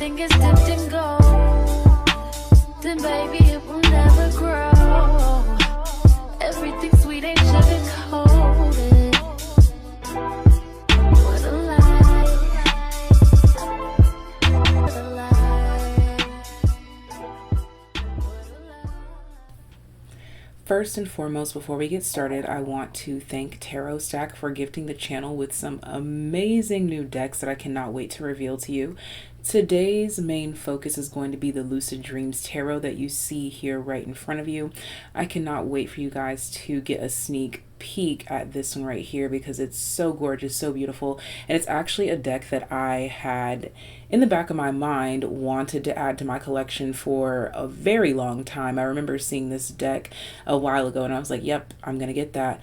everything is dipped in gold, then baby it will never grow. Everything sweet ain't sugar coated. What a lie. What a lie. What a lie. First and foremost, before we get started, I want to thank Tarot Stack for gifting the channel with some amazing new decks that I cannot wait to reveal to you. Today's main focus is going to be the Lucid Dreams Tarot that you see here right in front of you. I cannot wait for you guys to get a sneak peek at this one right here because it's so gorgeous, so beautiful, and it's actually a deck that I had in the back of my mind wanted to add to my collection for a very long time. I remember seeing this deck a while ago and I was like, yep, I'm gonna get that.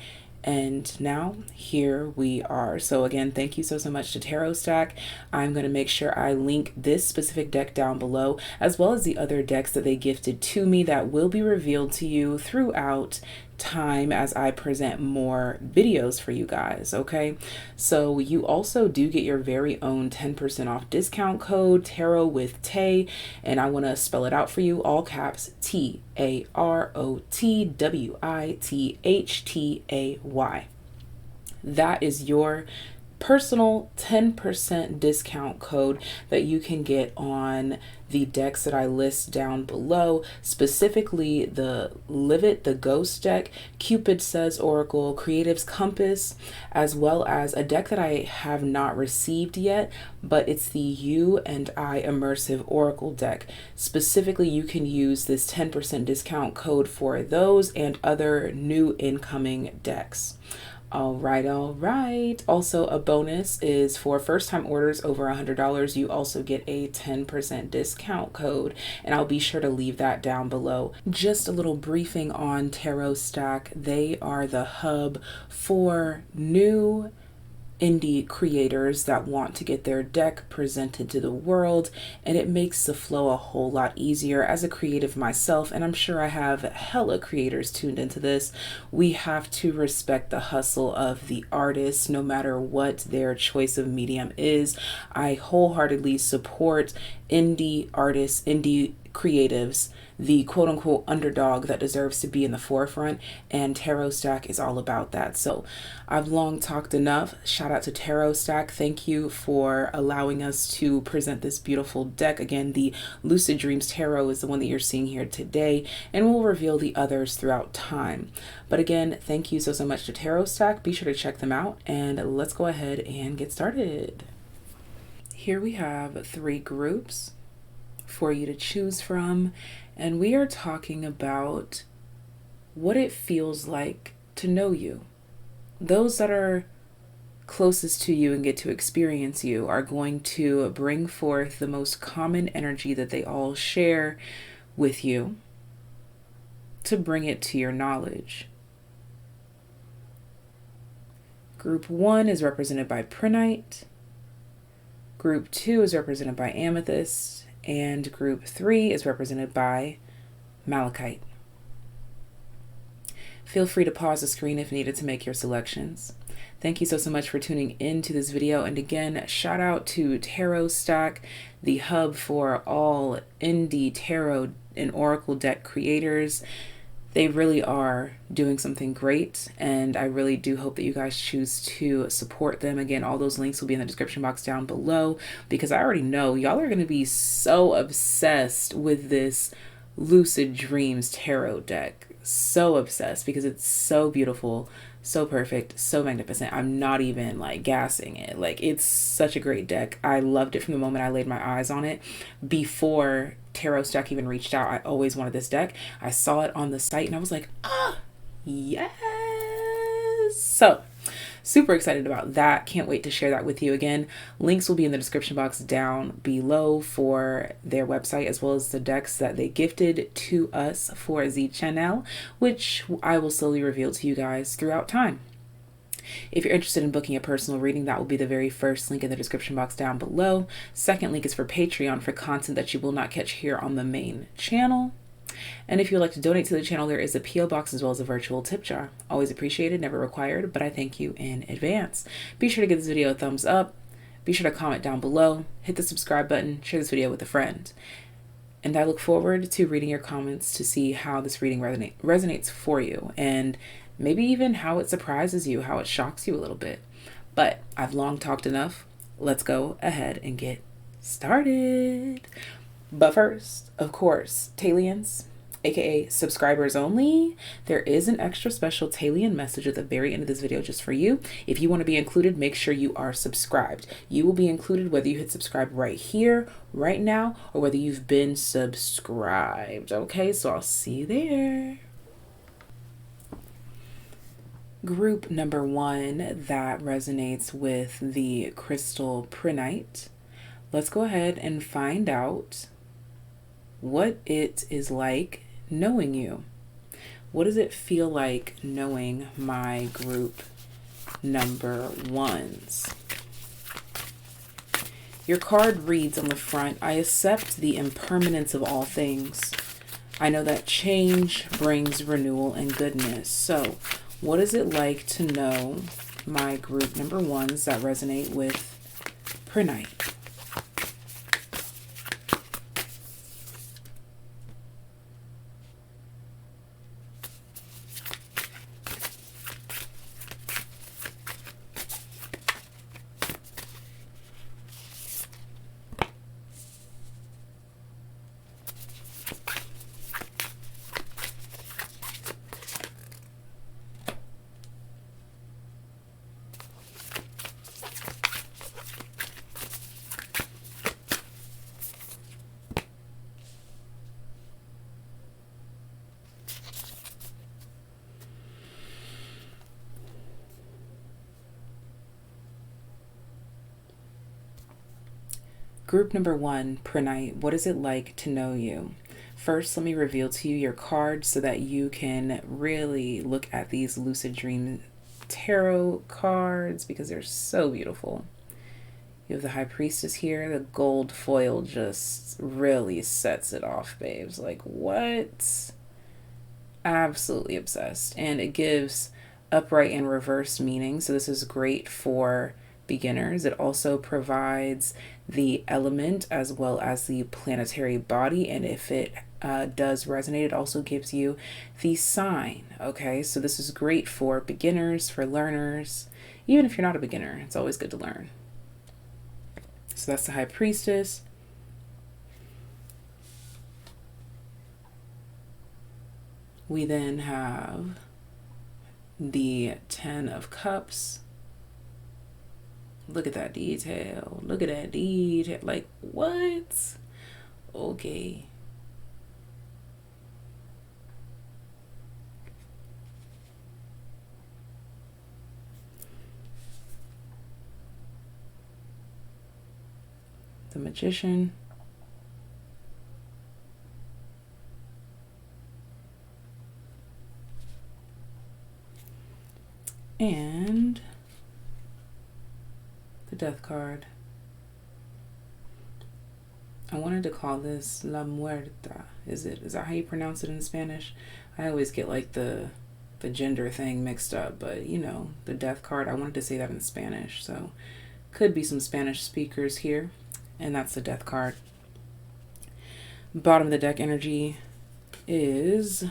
And now here we are. So again, thank you so much to Tarot Stack. I'm going to make sure I link this specific deck down below, as well as the other decks that they gifted to me that will be revealed to you throughout time as I present more videos for you guys. Okay, so you also do get your very own 10% off discount code, Tarot with Tay, and I want to spell it out for you, all caps, TAROTWITHTAY. That is your personal 10% discount code that you can get on the decks that I list down below, specifically the Live It, the Ghost deck, Cupid Says Oracle, Creative's Compass, as well as a deck that I have not received yet, but it's the You and I Immersive Oracle deck. Specifically, you can use this 10% discount code for those and other new incoming decks. All right. Also, a bonus is for first-time orders over $100, you also get a 10% discount code, and I'll be sure to leave that down below. Just a little briefing on Tarot Stack. They are the hub for new indie creators that want to get their deck presented to the world, and it makes the flow a whole lot easier. As a creative myself, and I'm sure I have hella creators tuned into this, we have to respect the hustle of the artist no matter what their choice of medium is. I wholeheartedly support indie artists, indie creatives, the quote-unquote underdog that deserves to be in the forefront, and Tarot Stack is all about that. So I've long talked enough. Shout out to Tarot Stack. Thank you for allowing us to present this beautiful deck. Again, the Lucid Dreams Tarot is the one that you're seeing here today, and we'll reveal the others throughout time. But again, thank you so much to Tarot Stack. Be sure to check them out, and let's go ahead and get started. Here we have 3 groups for you to choose from, and we are talking about what it feels like to know you. Those that are closest to you and get to experience you are going to bring forth the most common energy that they all share with you to bring it to your knowledge. Group 1 is represented by Prenite. Group 2 is represented by Amethyst. And group 3 is represented by Malachite. Feel free to pause the screen if needed to make your selections. Thank you so much for tuning into this video. And again, shout out to Tarot Stack, the hub for all indie tarot and oracle deck creators. They really are doing something great, and I really do hope that you guys choose to support them. Again, all those links will be in the description box down below, because I already know y'all are going to be so obsessed with this Lucid Dreams Tarot deck. So obsessed, because it's so beautiful, so perfect, so magnificent. I'm not even like gassing it. Like, it's such a great deck. I loved it from the moment I laid my eyes on it. Before Tarot Stack even reached out, I always wanted this deck. I saw it on the site and I was like, ah, yes. So super excited about that. Can't wait to share that with you. Again, links will be in the description box down below for their website, as well as the decks that they gifted to us for the channel, which I will slowly reveal to you guys throughout time. If you're interested in booking a personal reading, that will be the very first link in the description box down below. Second link is for Patreon, for content that you will not catch here on the main channel. And if you'd like to donate to the channel, there is a PO box as well as a virtual tip jar. Always appreciated, never required, but I thank you in advance. Be sure to give this video a thumbs up. Be sure to comment down below, hit the subscribe button, share this video with a friend. And I look forward to reading your comments to see how this reading resonates for you, and maybe even how it surprises you, how it shocks you a little bit. But I've long talked enough. Let's go ahead and get started. But first, of course, TAYliens, aka subscribers only, there is an extra special TAYlien message at the very end of this video just for you. If you want to be included, make sure you are subscribed. You will be included whether you hit subscribe right here, right now, or whether you've been subscribed. Okay, so I'll see you there. Group number 1 that resonates with the crystal Prenite. Let's go ahead and find out what it is like knowing you. What does it feel like knowing my group number 1s? Your card reads on the front, I accept the impermanence of all things. I know that change brings renewal and goodness. So, what is it like to know my group number 1s that resonate with Prenite? Group number 1, Prenite, what is it like to know you? First, let me reveal to you your cards so that you can really look at these lucid dream tarot cards because they're so beautiful. You have the High Priestess here. The gold foil just really sets it off, babes. Like, what? Absolutely obsessed. And it gives upright and reversed meaning. So this is great for beginners. It also provides the element as well as the planetary body, and if it does resonate, it also gives you the sign. Okay, so this is great for beginners, for learners. Even if you're not a beginner, it's always good to learn. So that's the High Priestess. We then have the 10 of Cups. Look at that detail. Look at that detail. Like, what? Okay. The Magician. And the Death card. I wanted to call this La Muerta. Is that how you pronounce it in Spanish? I always get like the gender thing mixed up, but you know, the Death card, I wanted to say that in Spanish, so could be some Spanish speakers here. And that's the Death card. Bottom of the deck energy is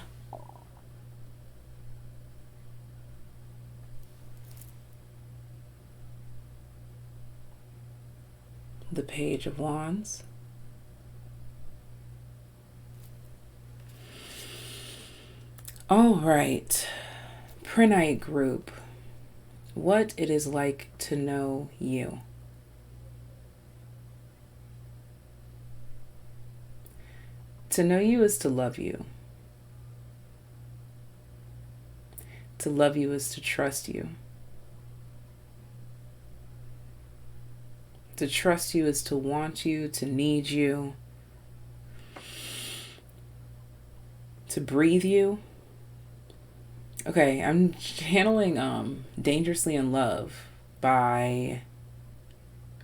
the Page of Wands. All right, Prenite group, what it is like to know you. To know you is to love you. To love you is to trust you. To trust you is to want you, to need you, to breathe you. Okay, I'm channeling Dangerously in Love by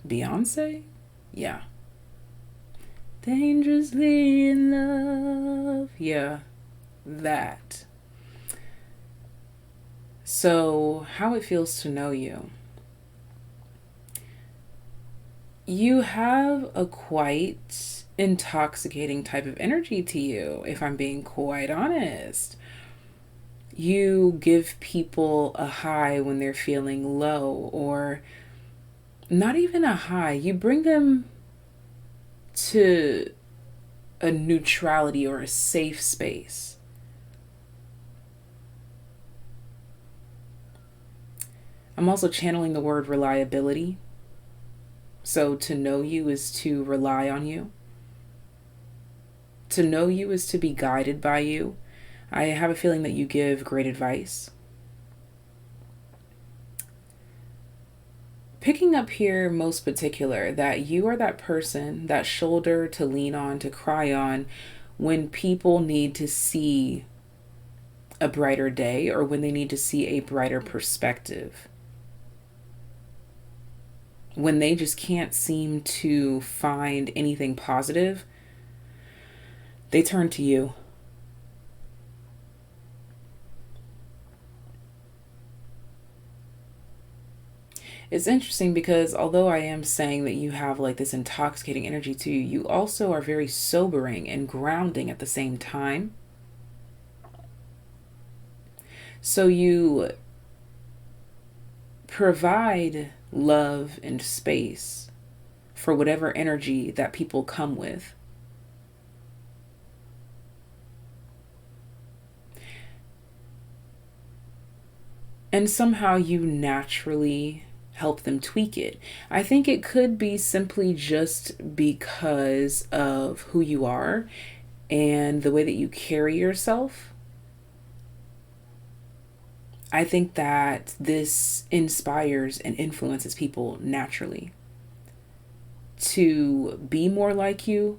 Beyonce? Yeah. Dangerously in love. Yeah, that. So, how it feels to know you. You have a quite intoxicating type of energy to you, if I'm being quite honest. You give people a high when they're feeling low, or not even a high. You bring them to a neutrality or a safe space. I'm also channeling the word reliability. So to know you is to rely on you. To know you is to be guided by you. I have a feeling that you give great advice. Picking up here most particular that you are that person, that shoulder to lean on, to cry on when people need to see a brighter day or when they need to see a brighter perspective. When they just can't seem to find anything positive, they turn to you. It's interesting because although I am saying that you have like this intoxicating energy to you, you also are very sobering and grounding at the same time. So you provide love and space for whatever energy that people come with. And somehow you naturally help them tweak it. I think it could be simply just because of who you are and the way that you carry yourself. I think that this inspires and influences people naturally to be more like you.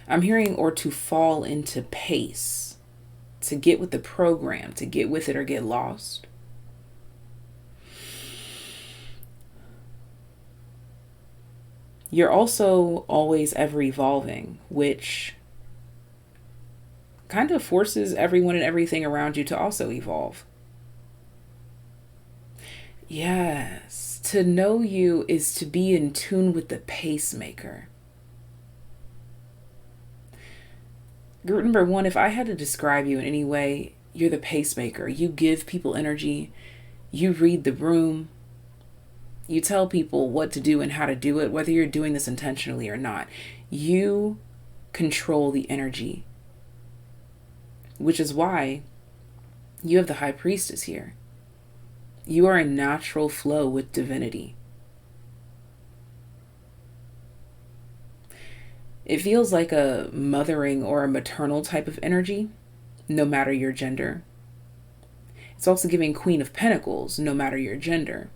I'm hearing, or to fall into pace, to get with the program, to get with it or get lost. You're also always ever evolving, which kind of forces everyone and everything around you to also evolve. Yes, to know you is to be in tune with the pacemaker. Group number 1, if I had to describe you in any way, you're the pacemaker. You give people energy. You read the room. You tell people what to do and how to do it, whether you're doing this intentionally or not. You control the energy, which is why you have the High Priestess here. You are in natural flow with divinity. It feels like a mothering or a maternal type of energy, no matter your gender. It's also giving Queen of Pentacles, no matter your gender.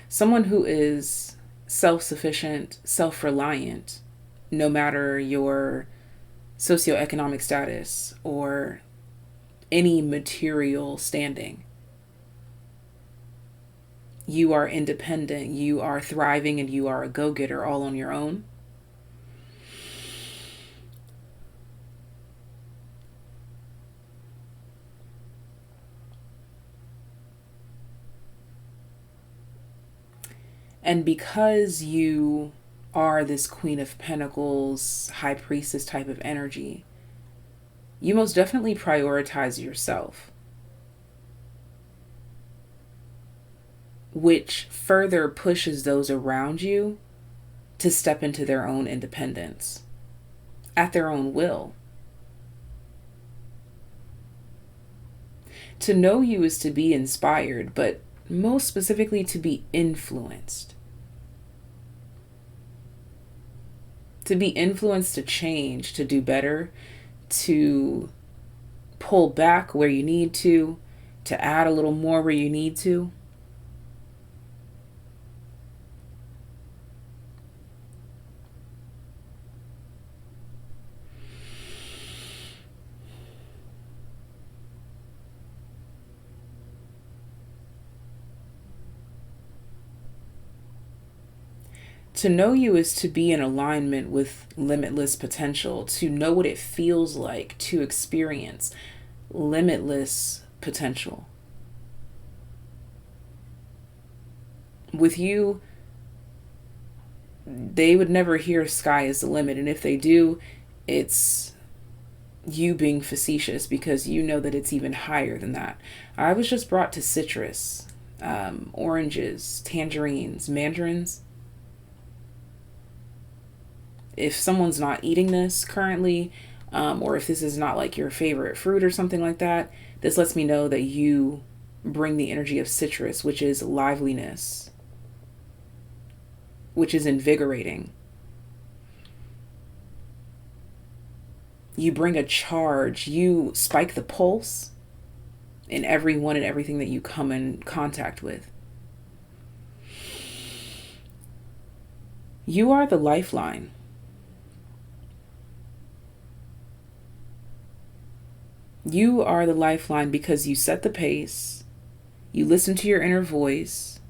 Someone who is self-sufficient, self-reliant, no matter your socioeconomic status or any material standing. You are independent, you are thriving, and you are a go-getter all on your own. And because you are this Queen of Pentacles, High Priestess type of energy, you most definitely prioritize yourself, which further pushes those around you to step into their own independence at their own will. To know you is to be inspired, but most specifically to be influenced. To be influenced to change, to do better, to pull back where you need to add a little more where you need to. To know you is to be in alignment with limitless potential, to know what it feels like to experience limitless potential. With you, they would never hear sky is the limit. And if they do, it's you being facetious because you know that it's even higher than that. I was just brought to citrus, oranges, tangerines, mandarins. If someone's not eating this currently, or if this is not like your favorite fruit or something like that, this lets me know that you bring the energy of citrus, which is liveliness, which is invigorating. You bring a charge, you spike the pulse in everyone and everything that you come in contact with. You are the lifeline. You are the lifeline because you set the pace, you listen to your inner voice,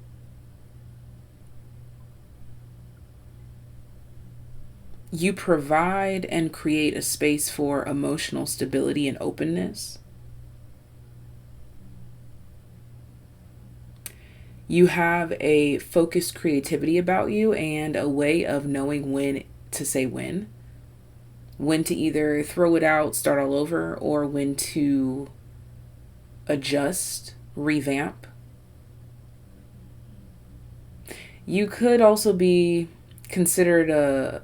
you provide and create a space for emotional stability and openness. You have a focused creativity about you and a way of knowing when to say when to either throw it out, start all over, or when to adjust, revamp. You could also be considered a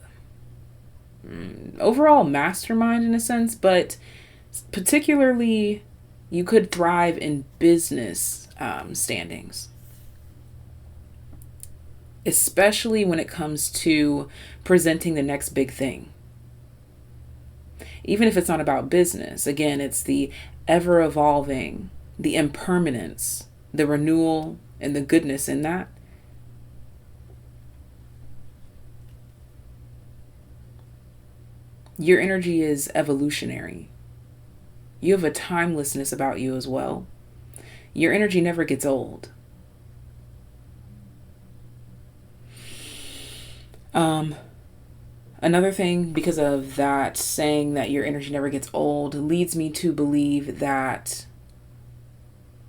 overall mastermind in a sense, but particularly you could thrive in business standings, especially when it comes to presenting the next big thing. Even if it's not about business, again, it's the ever evolving, the impermanence, the renewal, and the goodness in that. Your energy is evolutionary. You have a timelessness about you as well. Your energy never gets old. Another thing, because of that saying that your energy never gets old, leads me to believe that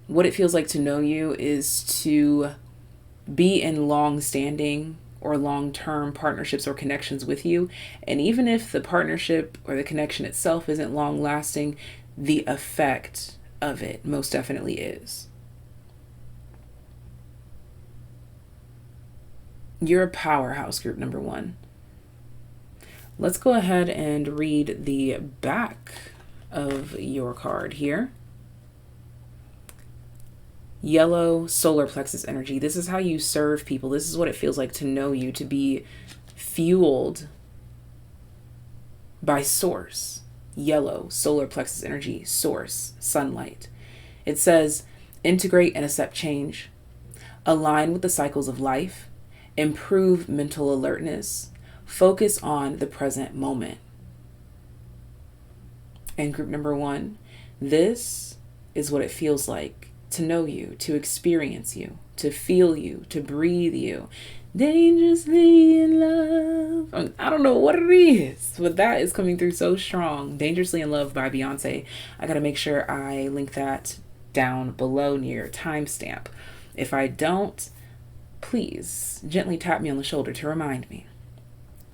what it feels like to know you is to be in long-standing or long-term partnerships or connections with you. And even if the partnership or the connection itself isn't long-lasting, the effect of it most definitely is. You're a powerhouse, group number 1. Let's go ahead and read the back of your card here. Yellow solar plexus energy. This is how you serve people. This is what it feels like to know you, to be fueled by source. Yellow solar plexus energy, source, sunlight. It says, integrate and accept change, align with the cycles of life, improve mental alertness, focus on the present moment. And group number 1, this is what it feels like to know you, to experience you, to feel you, to breathe you. Dangerously in love. I don't know what it is, but that is coming through so strong. Dangerously in Love by Beyonce. I got to make sure I link that down below near timestamp. If I don't, please gently tap me on the shoulder to remind me.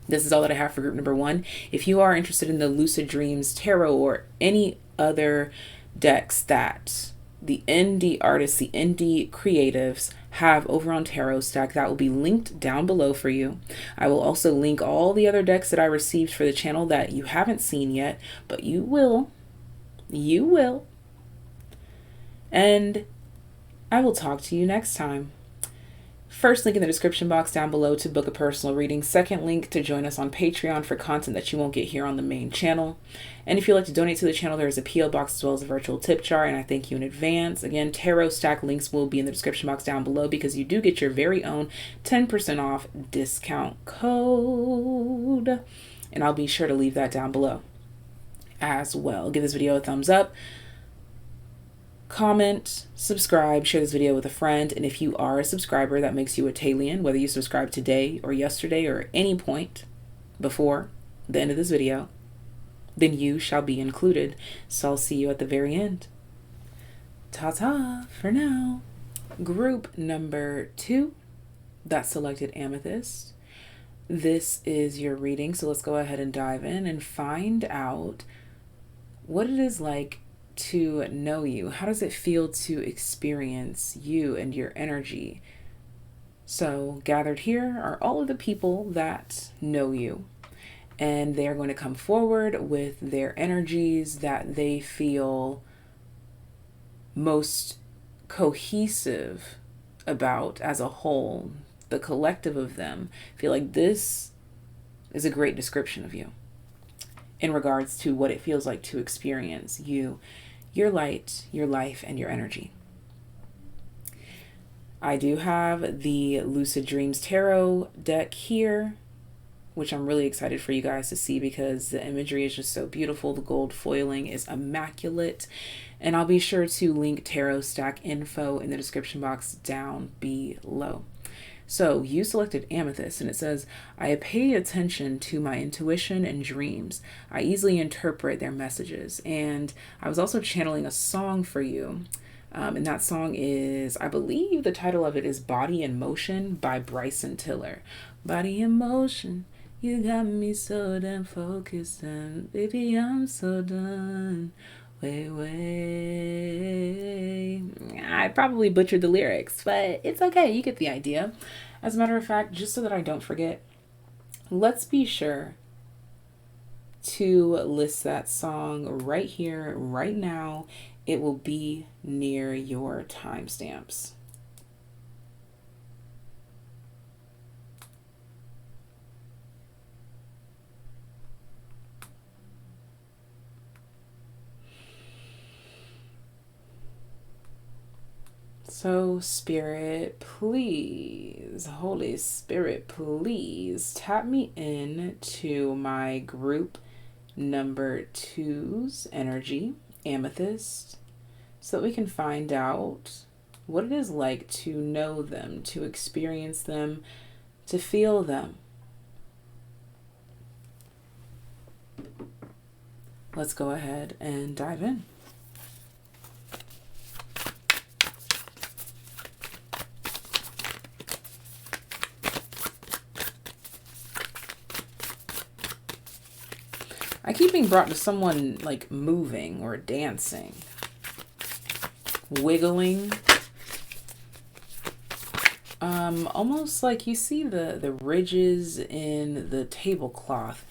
This is all that I have for group number 1. If you are interested in the Lucid Dreams Tarot or any other decks that the indie artists, the indie creatives have over on Tarot Stack, that will be linked down below for you. I will also link all the other decks that I received for the channel that you haven't seen yet, but you will. You will. And I will talk to you next time. First link in the description box down below to book a personal reading. Second link to join us on Patreon for content that you won't get here on the main channel. And if you'd like to donate to the channel, there is a P.O. box as well as a virtual tip jar, and I thank you in advance. Again, Tarot Stack links will be in the description box down below because you do get your very own 10% off discount code. And I'll be sure to leave that down below as well. Give this video a thumbs up. Comment, subscribe, share this video with a friend, and if you are a subscriber, that makes you a TAYlien, whether you subscribe today or yesterday or any point before the end of this video, then you shall be included. So I'll see you at the very end. Ta-ta for now. Group number 2, that selected amethyst. This is your reading, so let's go ahead and dive in and find out what it is like to know you. How does it feel to experience you and your energy? So gathered here are all of the people that know you, and they are going to come forward with their energies that they feel most cohesive about as a whole. The collective of them feel like this is a great description of you in regards to what it feels like to experience you, your light, your life, and your energy. I do have the Lucid Dreams Tarot deck here, which I'm really excited for you guys to see because the imagery is just so beautiful. The gold foiling is immaculate. And I'll be sure to link tarot stack info in the description box down below. So you selected amethyst, and it says, I pay attention to my intuition and dreams. I easily interpret their messages. And I was also channeling a song for you. And that song is, I believe the title of it is Body in Motion by Bryson Tiller. Body in motion, you got me so damn focused, and baby, I'm so done. Wait. I probably butchered the lyrics, but it's okay. You get the idea. As a matter of fact, just so that I don't forget, let's be sure to list that song right here, right now. It will be near your timestamps. So Spirit, please, Holy Spirit, please tap me in to my group number 2's energy, Amethyst, so that we can find out what it is like to know them, to experience them, to feel them. Let's go ahead and dive in. I keep being brought to someone like moving or dancing, wiggling. Almost like you see the ridges in the tablecloth.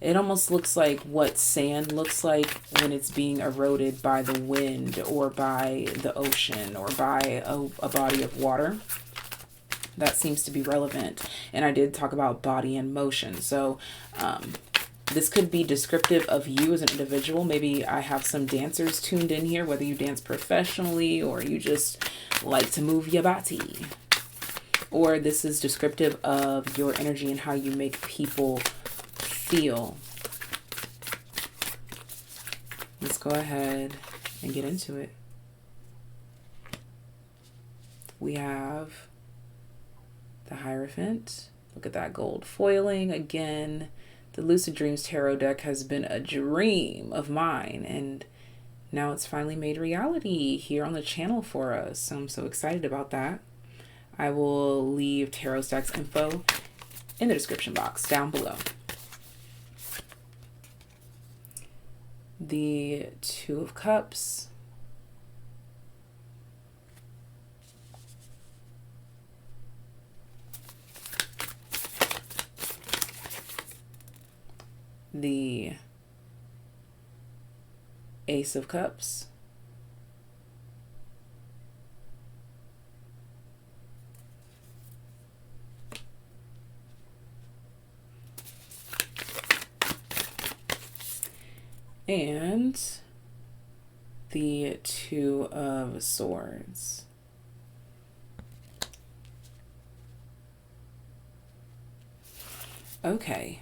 It almost looks like what sand looks like when it's being eroded by the wind or by the ocean or by a body of water. That seems to be relevant. And I did talk about body in motion. So, this could be descriptive of you as an individual. Maybe I have some dancers tuned in here, whether you dance professionally or you just like to move your body. Or this is descriptive of your energy and how you make people feel. Let's go ahead and get into it. We have the Hierophant. Look at that gold foiling again. The Lucid Dreams Tarot deck has been a dream of mine, and now it's finally made reality here on the channel for us. So I'm so excited about that. I will leave Tarot Stacks info in the description box down below. The Two of Cups. The Ace of Cups. And the Two of Swords. Okay.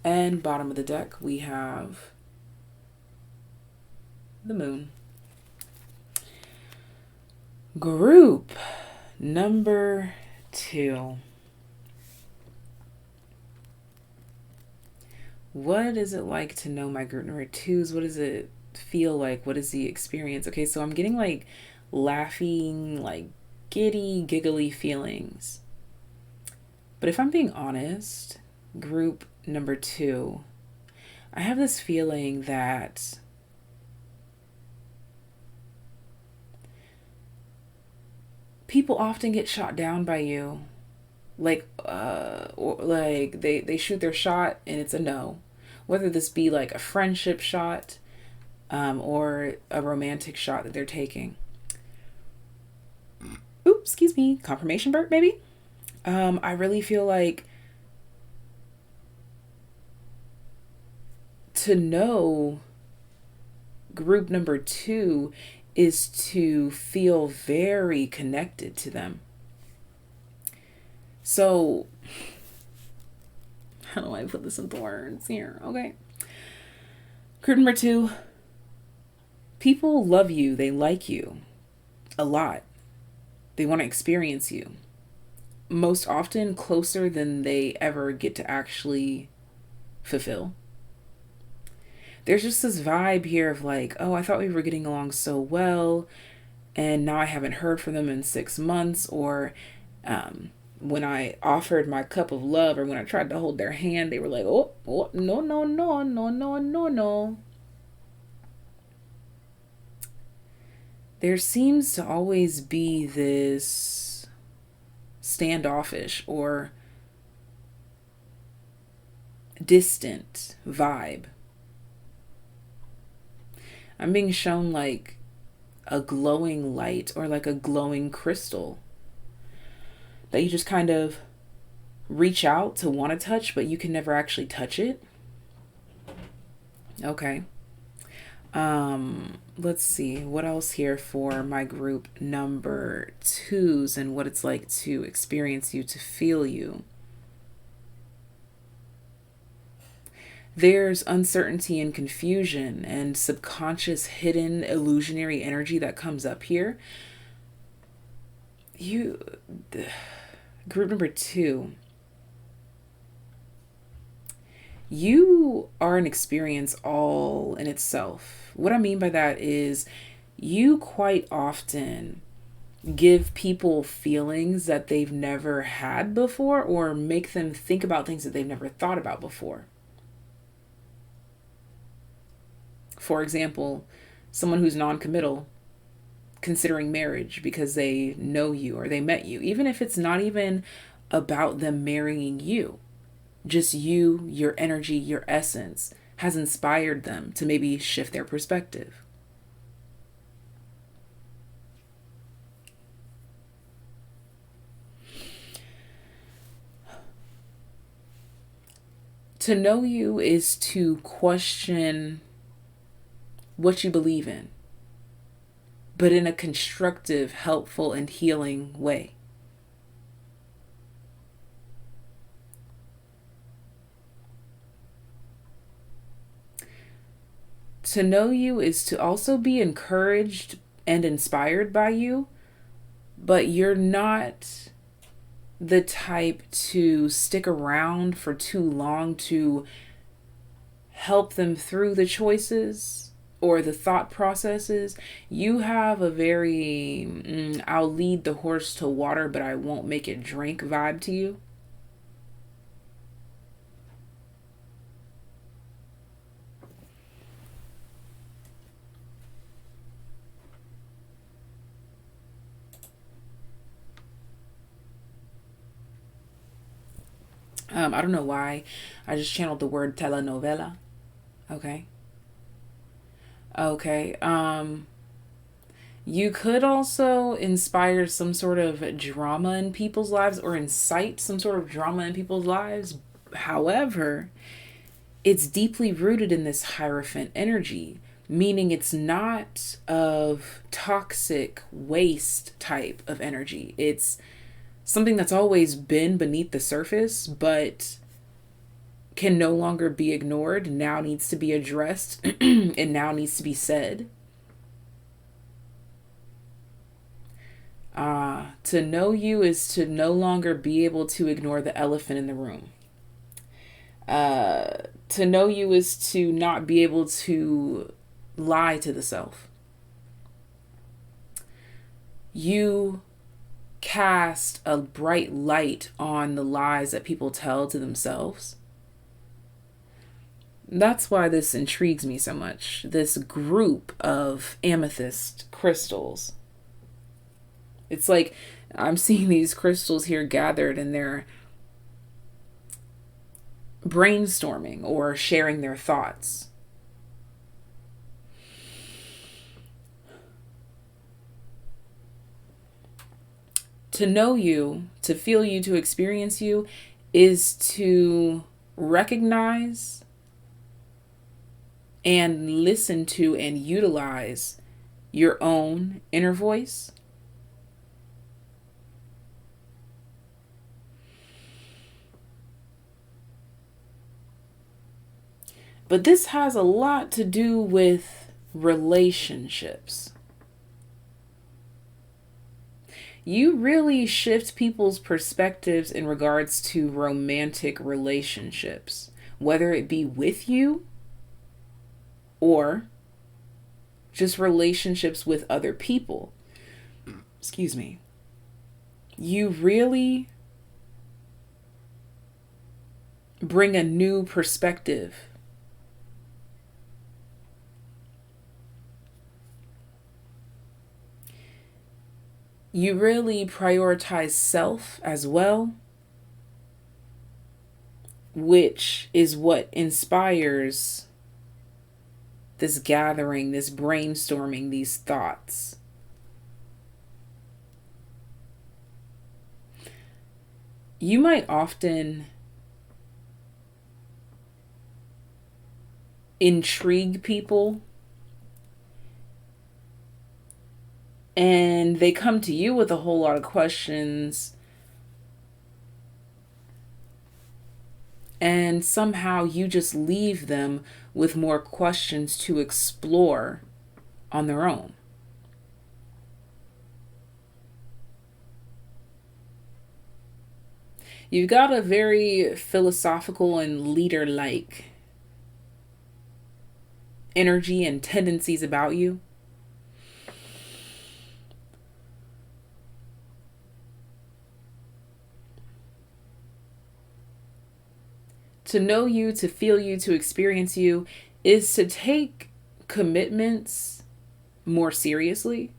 And bottom of the deck, we have the Moon. Group number 2. What is it like to know my group number 2s? What does it feel like? What is the experience? Okay, so I'm getting like laughing, like giddy, giggly feelings. But if I'm being honest, group number 2, I have this feeling that people often get shot down by you. Or like they shoot their shot and it's a no. Whether this be like a friendship shot, or a romantic shot that they're taking. Oops, excuse me, confirmation burp maybe. I really feel like to know group number 2 is to feel very connected to them. So, how do I put this into words here? Okay. Group number 2, people love you. They like you a lot. They want to experience you. Most often closer than they ever get to actually fulfill. There's just this vibe here of like, oh, I thought we were getting along so well, and now I haven't heard from them in 6 months, or when I offered my cup of love, or when I tried to hold their hand, they were like, oh, no, no, no, no, no, no, no. There seems to always be this standoffish or distant vibe. I'm being shown like a glowing light or like a glowing crystal that you just kind of reach out to want to touch, but you can never actually touch it. Okay. Let's see what else here for my group number 2s and what it's like to experience you, to feel you. There's uncertainty and confusion and subconscious hidden illusionary energy that comes up here. Group number 2, you are an experience all in itself. What I mean by that is you quite often give people feelings that they've never had before, or make them think about things that they've never thought about before. For example, someone who's non-committal considering marriage because they know you or they met you, even if it's not even about them marrying you, just you, your energy, your essence has inspired them to maybe shift their perspective. To know you is to question what you believe in, but in a constructive, helpful, and healing way. To know you is to also be encouraged and inspired by you, but you're not the type to stick around for too long to help them through the choices or the thought processes. You have a very, I'll lead the horse to water, but I won't make it drink vibe to you. I don't know why I just channeled the word telenovela. Okay. You could also inspire some sort of drama in people's lives, or incite some sort of drama in people's lives. However, it's deeply rooted in this Hierophant energy, meaning it's not of toxic waste type of energy. It's something that's always been beneath the surface, but can no longer be ignored, now needs to be addressed, and now needs to be said. To know you is to no longer be able to ignore the elephant in the room. To know you is to not be able to lie to the self. You cast a bright light on the lies that people tell to themselves. That's why this intrigues me so much. This group of amethyst crystals. It's like I'm seeing these crystals here gathered and they're brainstorming or sharing their thoughts. To know you, to feel you, to experience you is to recognize and listen to and utilize your own inner voice. But this has a lot to do with relationships. You really shift people's perspectives in regards to romantic relationships, whether it be with you or just relationships with other people. Excuse me. You really bring a new perspective. You really prioritize self as well, which is what inspires this gathering, this brainstorming, these thoughts. You might often intrigue people, and they come to you with a whole lot of questions, and somehow you just leave them with more questions to explore on their own. You've got a very philosophical and leader-like energy and tendencies about you. To know you, to feel you, to experience you is to take commitments more seriously.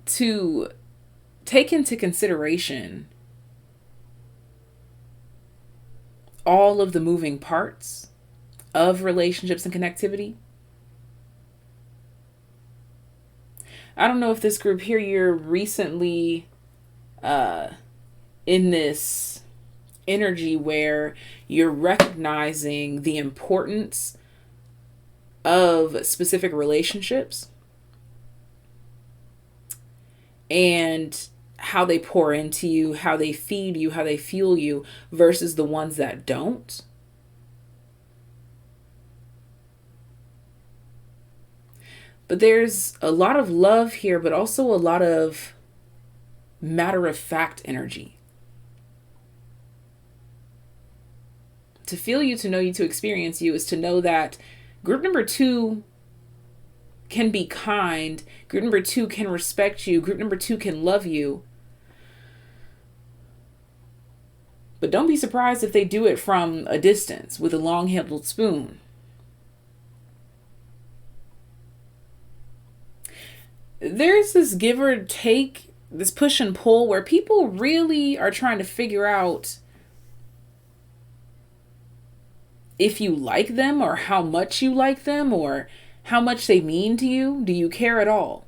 To take into consideration all of the moving parts of relationships and connectivity. I don't know if this group here, you're recently in this energy where you're recognizing the importance of specific relationships and how they pour into you, how they feed you, how they fuel you versus the ones that don't. But there's a lot of love here, but also a lot of matter-of-fact energy. To feel you, to know you, to experience you is to know that group number 2 can be kind. Group number 2 can respect you. Group number 2 can love you. But don't be surprised if they do it from a distance with a long-handled spoon. There's this give or take, this push and pull where people really are trying to figure out if you like them or how much you like them or how much they mean to you. Do you care at all?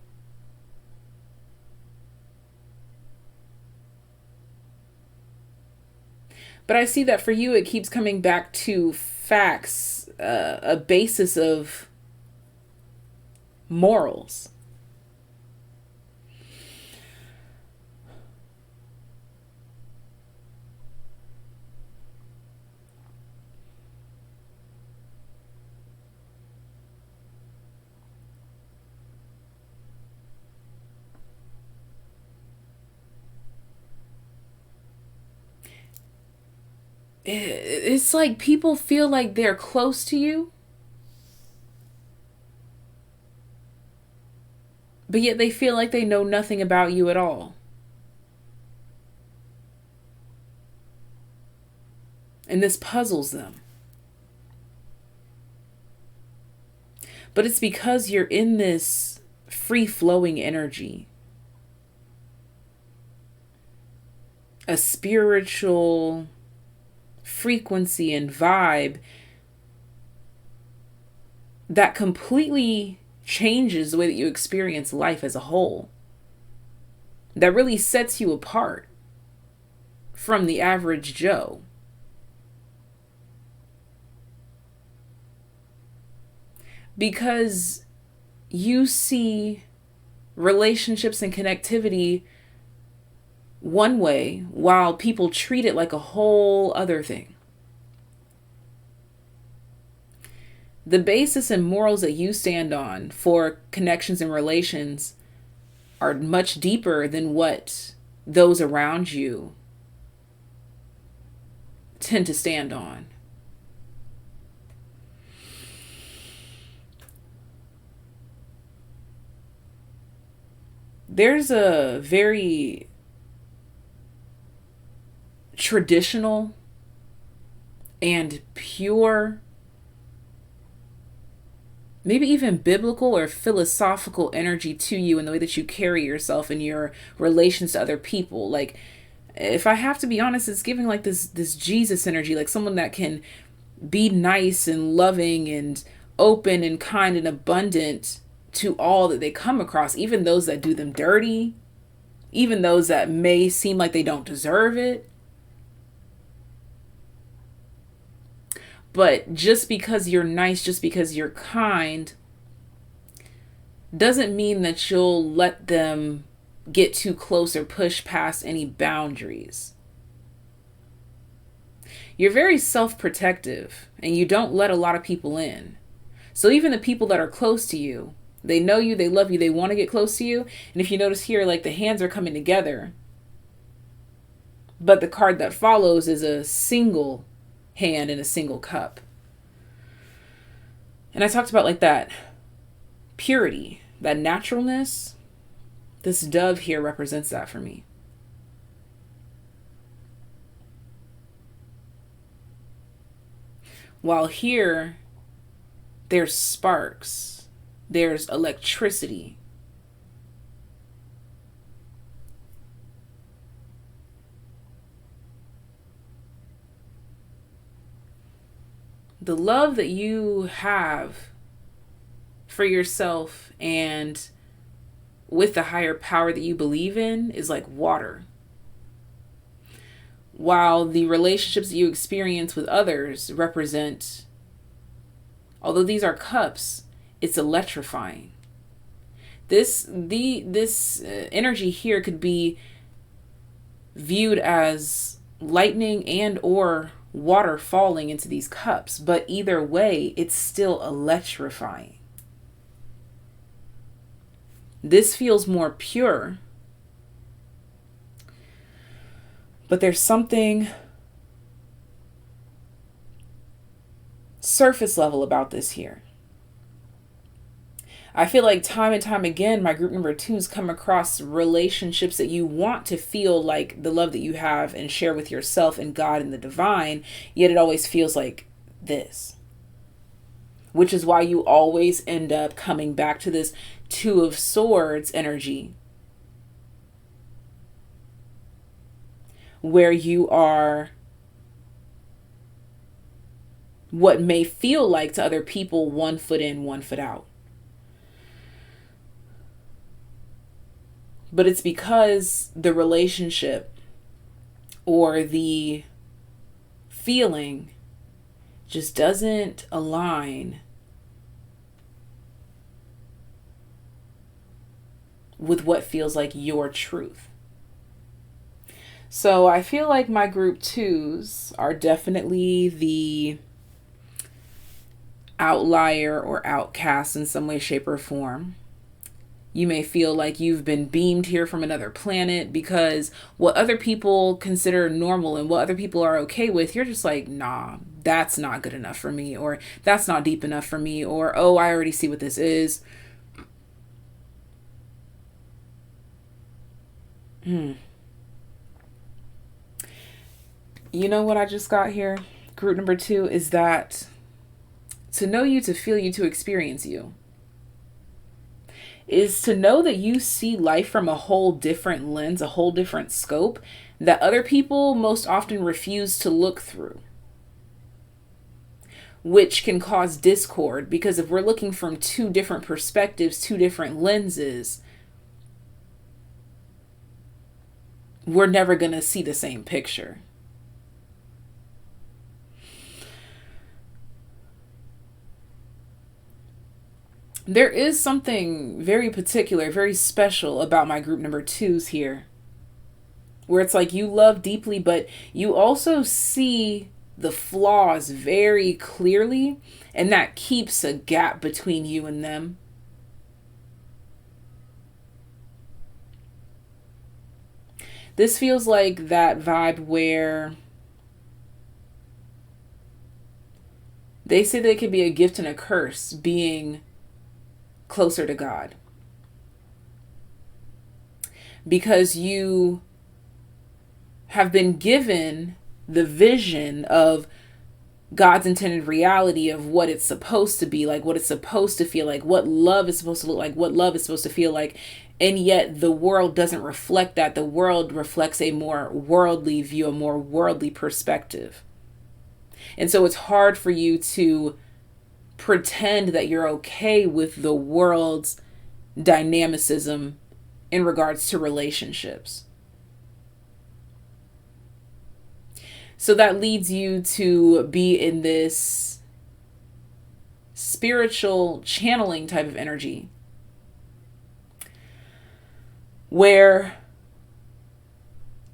But I see that for you, it keeps coming back to facts, a basis of morals. It's like people feel like they're close to you but yet they feel like they know nothing about you at all. And this puzzles them. But it's because you're in this free-flowing energy, a spiritual frequency and vibe that completely changes the way that you experience life as a whole, that really sets you apart from the average Joe. Because you see relationships and connectivity one way while people treat it like a whole other thing. The basis and morals that you stand on for connections and relations are much deeper than what those around you tend to stand on. There's a very traditional and pure, maybe even biblical or philosophical energy to you in the way that you carry yourself in your relations to other people. Like, if I have to be honest, it's giving like this Jesus energy, like someone that can be nice and loving and open and kind and abundant to all that they come across, even those that do them dirty, even those that may seem like they don't deserve it. But just because you're nice, just because you're kind, doesn't mean that you'll let them get too close or push past any boundaries. You're very self-protective and you don't let a lot of people in. So even the people that are close to you, they know you, they love you, they want to get close to you. And if you notice here, like the hands are coming together, but the card that follows is a single hand in a single cup. And I talked about like that purity, that naturalness. This dove here represents that for me. While here, there's sparks. There's electricity. The love that you have for yourself and with the higher power that you believe in is like water. While the relationships that you experience with others represent, although these are cups, it's electrifying. This energy here could be viewed as lightning and or water falling into these cups, but either way, it's still electrifying. This feels more pure, but there's something surface level about this here. I feel like time and time again, my group number 2s come across relationships that you want to feel like the love that you have and share with yourself and God and the divine, yet it always feels like this. Which is why you always end up coming back to this 2 of Swords energy, where you are what may feel like to other people 1 foot in, 1 foot out. But it's because the relationship or the feeling just doesn't align with what feels like your truth. So I feel like my group 2s are definitely the outlier or outcast in some way, shape, or form. You may feel like you've been beamed here from another planet because what other people consider normal and what other people are okay with, you're just like, nah, that's not good enough for me, or that's not deep enough for me, or, oh, I already see what this is. You know what I just got here? Group number 2 is that to know you, to feel you, to experience you is to know that you see life from a whole different lens, a whole different scope that other people most often refuse to look through, which can cause discord, because if we're looking from 2 different perspectives, 2 different lenses, we're never going to see the same picture. There is something very particular, very special about my group number 2s here, where it's like you love deeply, but you also see the flaws very clearly, and that keeps a gap between you and them. This feels like that vibe where they say that it could be a gift and a curse being closer to God, because you have been given the vision of God's intended reality of what it's supposed to be like, what it's supposed to feel like, what love is supposed to look like, what love is supposed to feel like. And yet the world doesn't reflect that. The world reflects a more worldly view, a more worldly perspective. And so it's hard for you to pretend that you're okay with the world's dynamicism in regards to relationships. So that leads you to be in this spiritual channeling type of energy where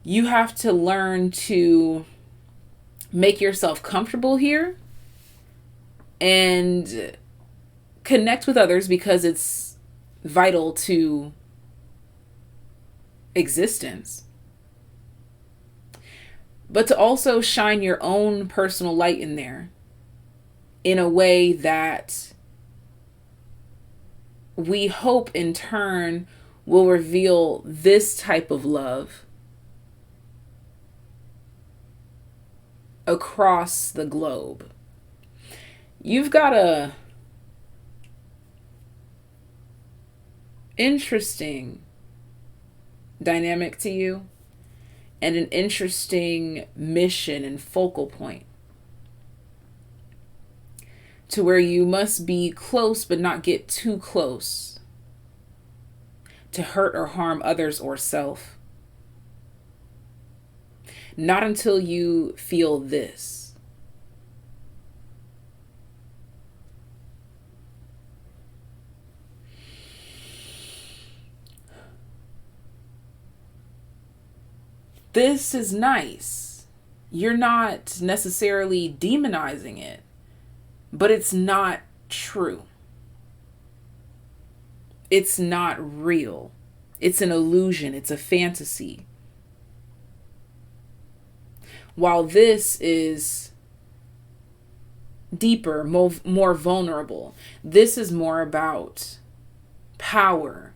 you have to learn to make yourself comfortable here and connect with others because it's vital to existence. But to also shine your own personal light in there in a way that we hope in turn will reveal this type of love across the globe. You've got a interesting dynamic to you and an interesting mission and focal point to where you must be close but not get too close to hurt or harm others or self. Not until you feel this. This is nice. You're not necessarily demonizing it, but it's not true. It's not real. It's an illusion. It's a fantasy. While this is deeper, more vulnerable, this is more about power,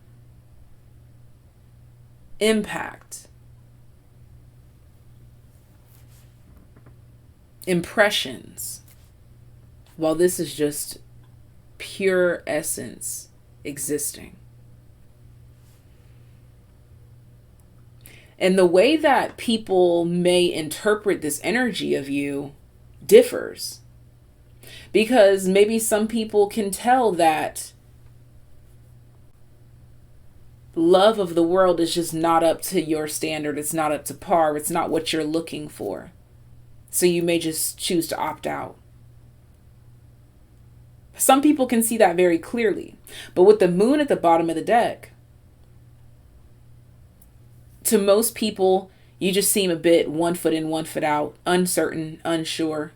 impact, impressions, while this is just pure essence existing. And the way that people may interpret this energy of you differs, because maybe some people can tell that love of the world is just not up to your standard. It's not up to par. It's not what you're looking for. So you may just choose to opt out. Some people can see that very clearly. But with the moon at the bottom of the deck, to most people, you just seem a bit 1 foot in, 1 foot out, uncertain, unsure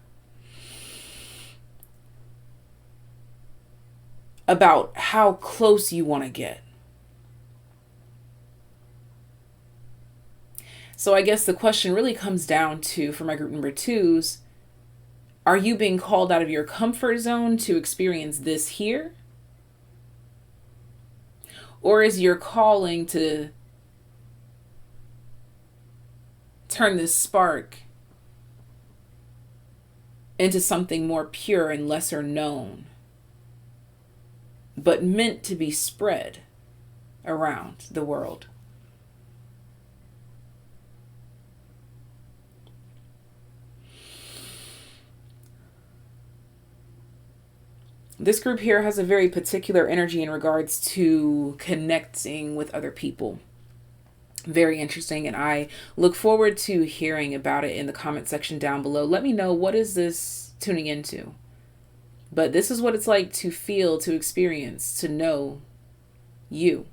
about how close you want to get. So I guess the question really comes down to, for my group number 2s, are you being called out of your comfort zone to experience this here? Or is your calling to turn this spark into something more pure and lesser known, but meant to be spread around the world. This group here has a very particular energy in regards to connecting with other people. Very interesting, and I look forward to hearing about it in the comment section down below. Let me know, what is this tuning into? But this is what it's like to feel, to experience, to know you.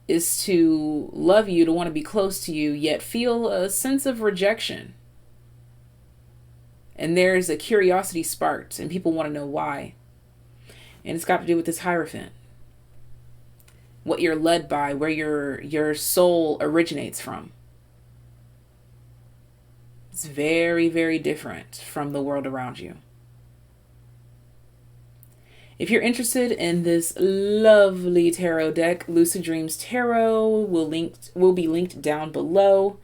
Is to love you, to want to be close to you, yet feel a sense of rejection. And there's a curiosity sparked, and people want to know why. And it's got to do with this Hierophant. What you're led by, where your soul originates from. It's very, very different from the world around you. If you're interested in this lovely tarot deck, Lucid Dreams Tarot will be linked down below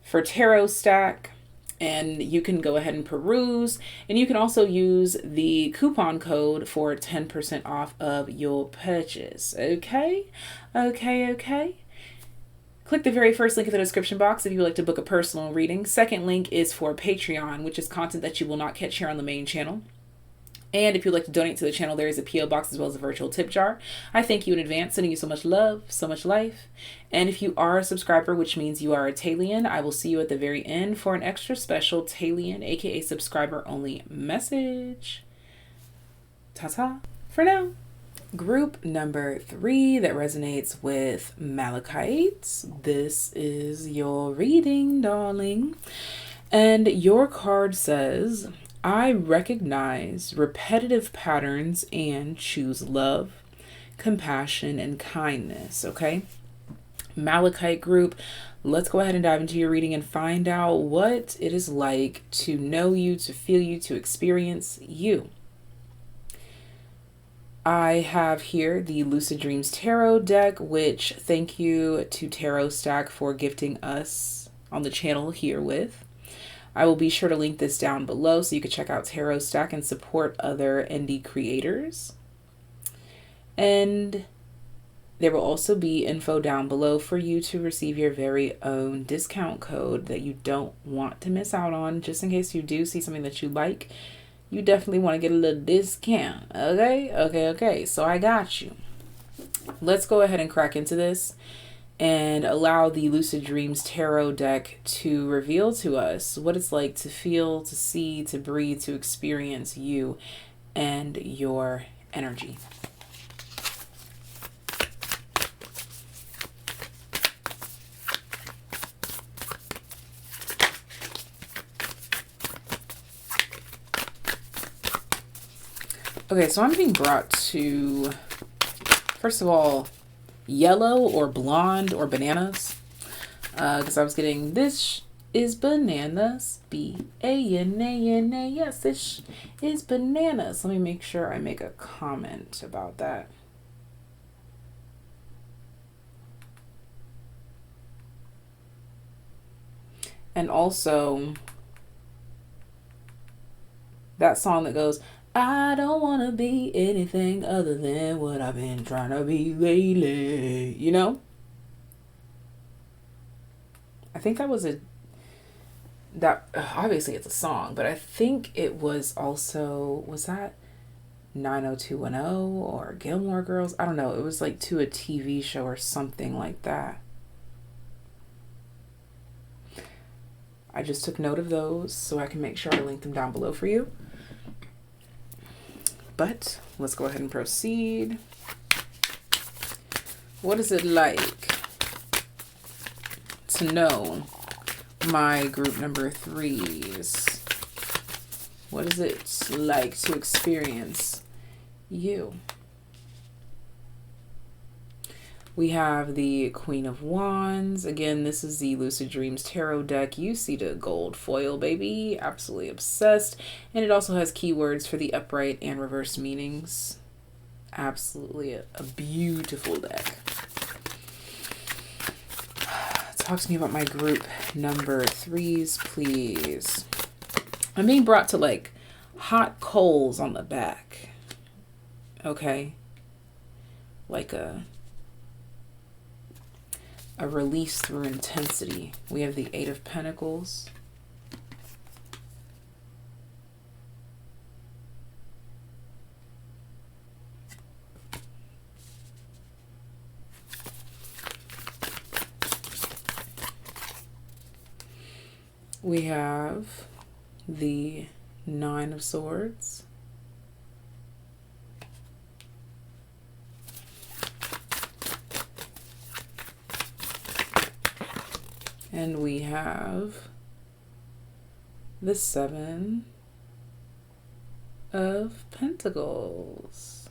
for tarot stack. And you can go ahead and peruse, and you can also use the coupon code for 10% off of your purchase. Okay? Okay. Click the very first link in the description box if you would like to book a personal reading. Second link is for Patreon, which is content that you will not catch here on the main channel. And if you'd like to donate to the channel, there is a P.O. box as well as a virtual tip jar. I thank you in advance, sending you so much love, so much life. And if you are a subscriber, which means you are a TAYlien, I will see you at the very end for an extra special TAYlien, aka subscriber only message. Ta-ta for now. Group number 3 that resonates with Malachite. This is your reading, darling. And your card says, I recognize repetitive patterns and choose love, compassion, and kindness. Okay, Malachite group, let's go ahead and dive into your reading and find out what it is like to know you, to feel you, to experience you. I have here the Lucid Dreams Tarot deck, which thank you to Tarot Stack for gifting us on the channel here with. I will be sure to link this down below so you can check out Tarot Stack and support other indie creators. And there will also be info down below for you to receive your very own discount code that you don't want to miss out on. Just in case you do see something that you like, you definitely want to get a little discount. Okay. So I got you. Let's go ahead and crack into this and allow the Lucid Dreams Tarot deck to reveal to us what it's like to feel, to see, to breathe, to experience you and your energy. Okay, so I'm being brought to, first of all, yellow or blonde or bananas, because I was getting this is bananas, B-A-N-A-N-A, yes, this is bananas. Let me make sure I make a comment about that. And also that song that goes, I don't want to be anything other than what I've been trying to be lately. You know? I think that was obviously it's a song, but I think it was also, was that 90210 or Gilmore Girls? I don't know. It was like to a TV show or something like that. I just took note of those so I can make sure I link them down below for you. But let's go ahead and proceed. What is it like to know my group number 3s? What is it like to experience you? We have the Queen of Wands. Again, this is the Lucid Dreams Tarot deck. You see the gold foil, baby. Absolutely obsessed. And it also has keywords for the upright and reverse meanings. Absolutely a beautiful deck. Talk to me about my group number 3s, please. I'm being brought to like hot coals on the back. Okay. Like a release through intensity. We have the 8 of Pentacles. We have the 9 of Swords. And we have the 7 of Pentacles.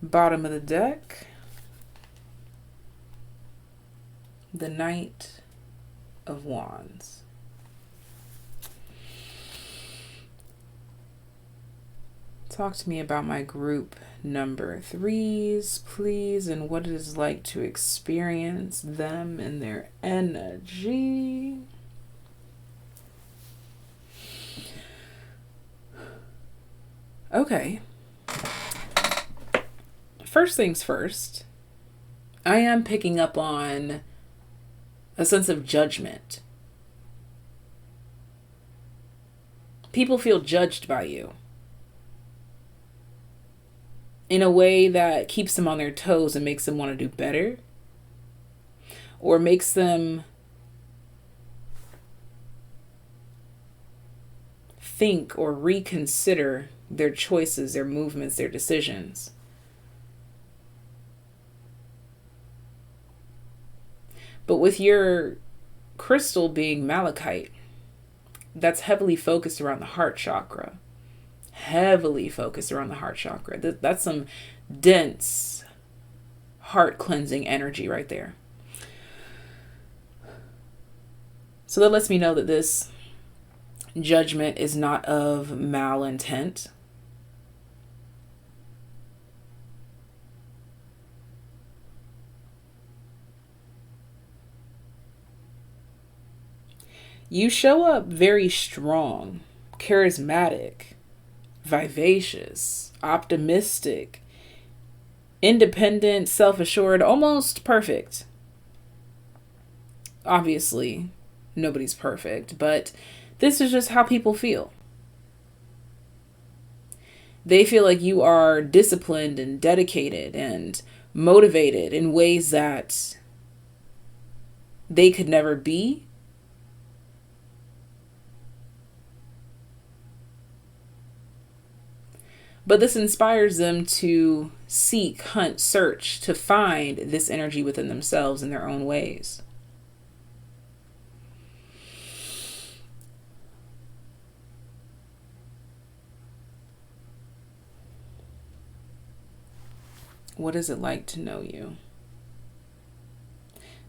Bottom of the deck, the Knight of Wands. Talk to me about my group number 3s, please, and what it is like to experience them and their energy. Okay. First things first, I am picking up on a sense of judgment. People feel judged by you in a way that keeps them on their toes and makes them want to do better, or makes them think or reconsider their choices, their movements, their decisions. But with your crystal being malachite, that's heavily focused around the heart chakra. Heavily focused around the heart chakra. That's some dense, heart cleansing energy right there. So that lets me know that this judgment is not of malintent. You show up very strong, charismatic, vivacious, optimistic, independent, self-assured, almost perfect. Obviously, nobody's perfect, but this is just how people feel. They feel like you are disciplined and dedicated and motivated in ways that they could never be. But this inspires them to seek, hunt, search, to find this energy within themselves in their own ways. What is it like to know you?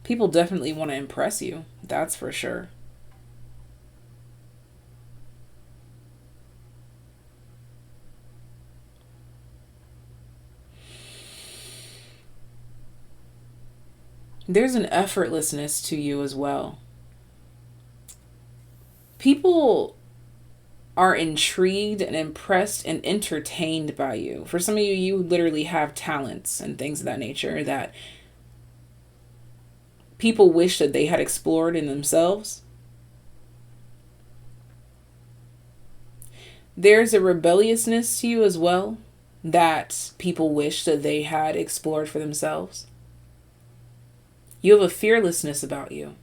People definitely want to impress you, that's for sure. There's an effortlessness to you as well. People are intrigued and impressed and entertained by you. For some of you, you literally have talents and things of that nature that people wish that they had explored in themselves. There's a rebelliousness to you as well that people wish that they had explored for themselves. You have a fearlessness about you.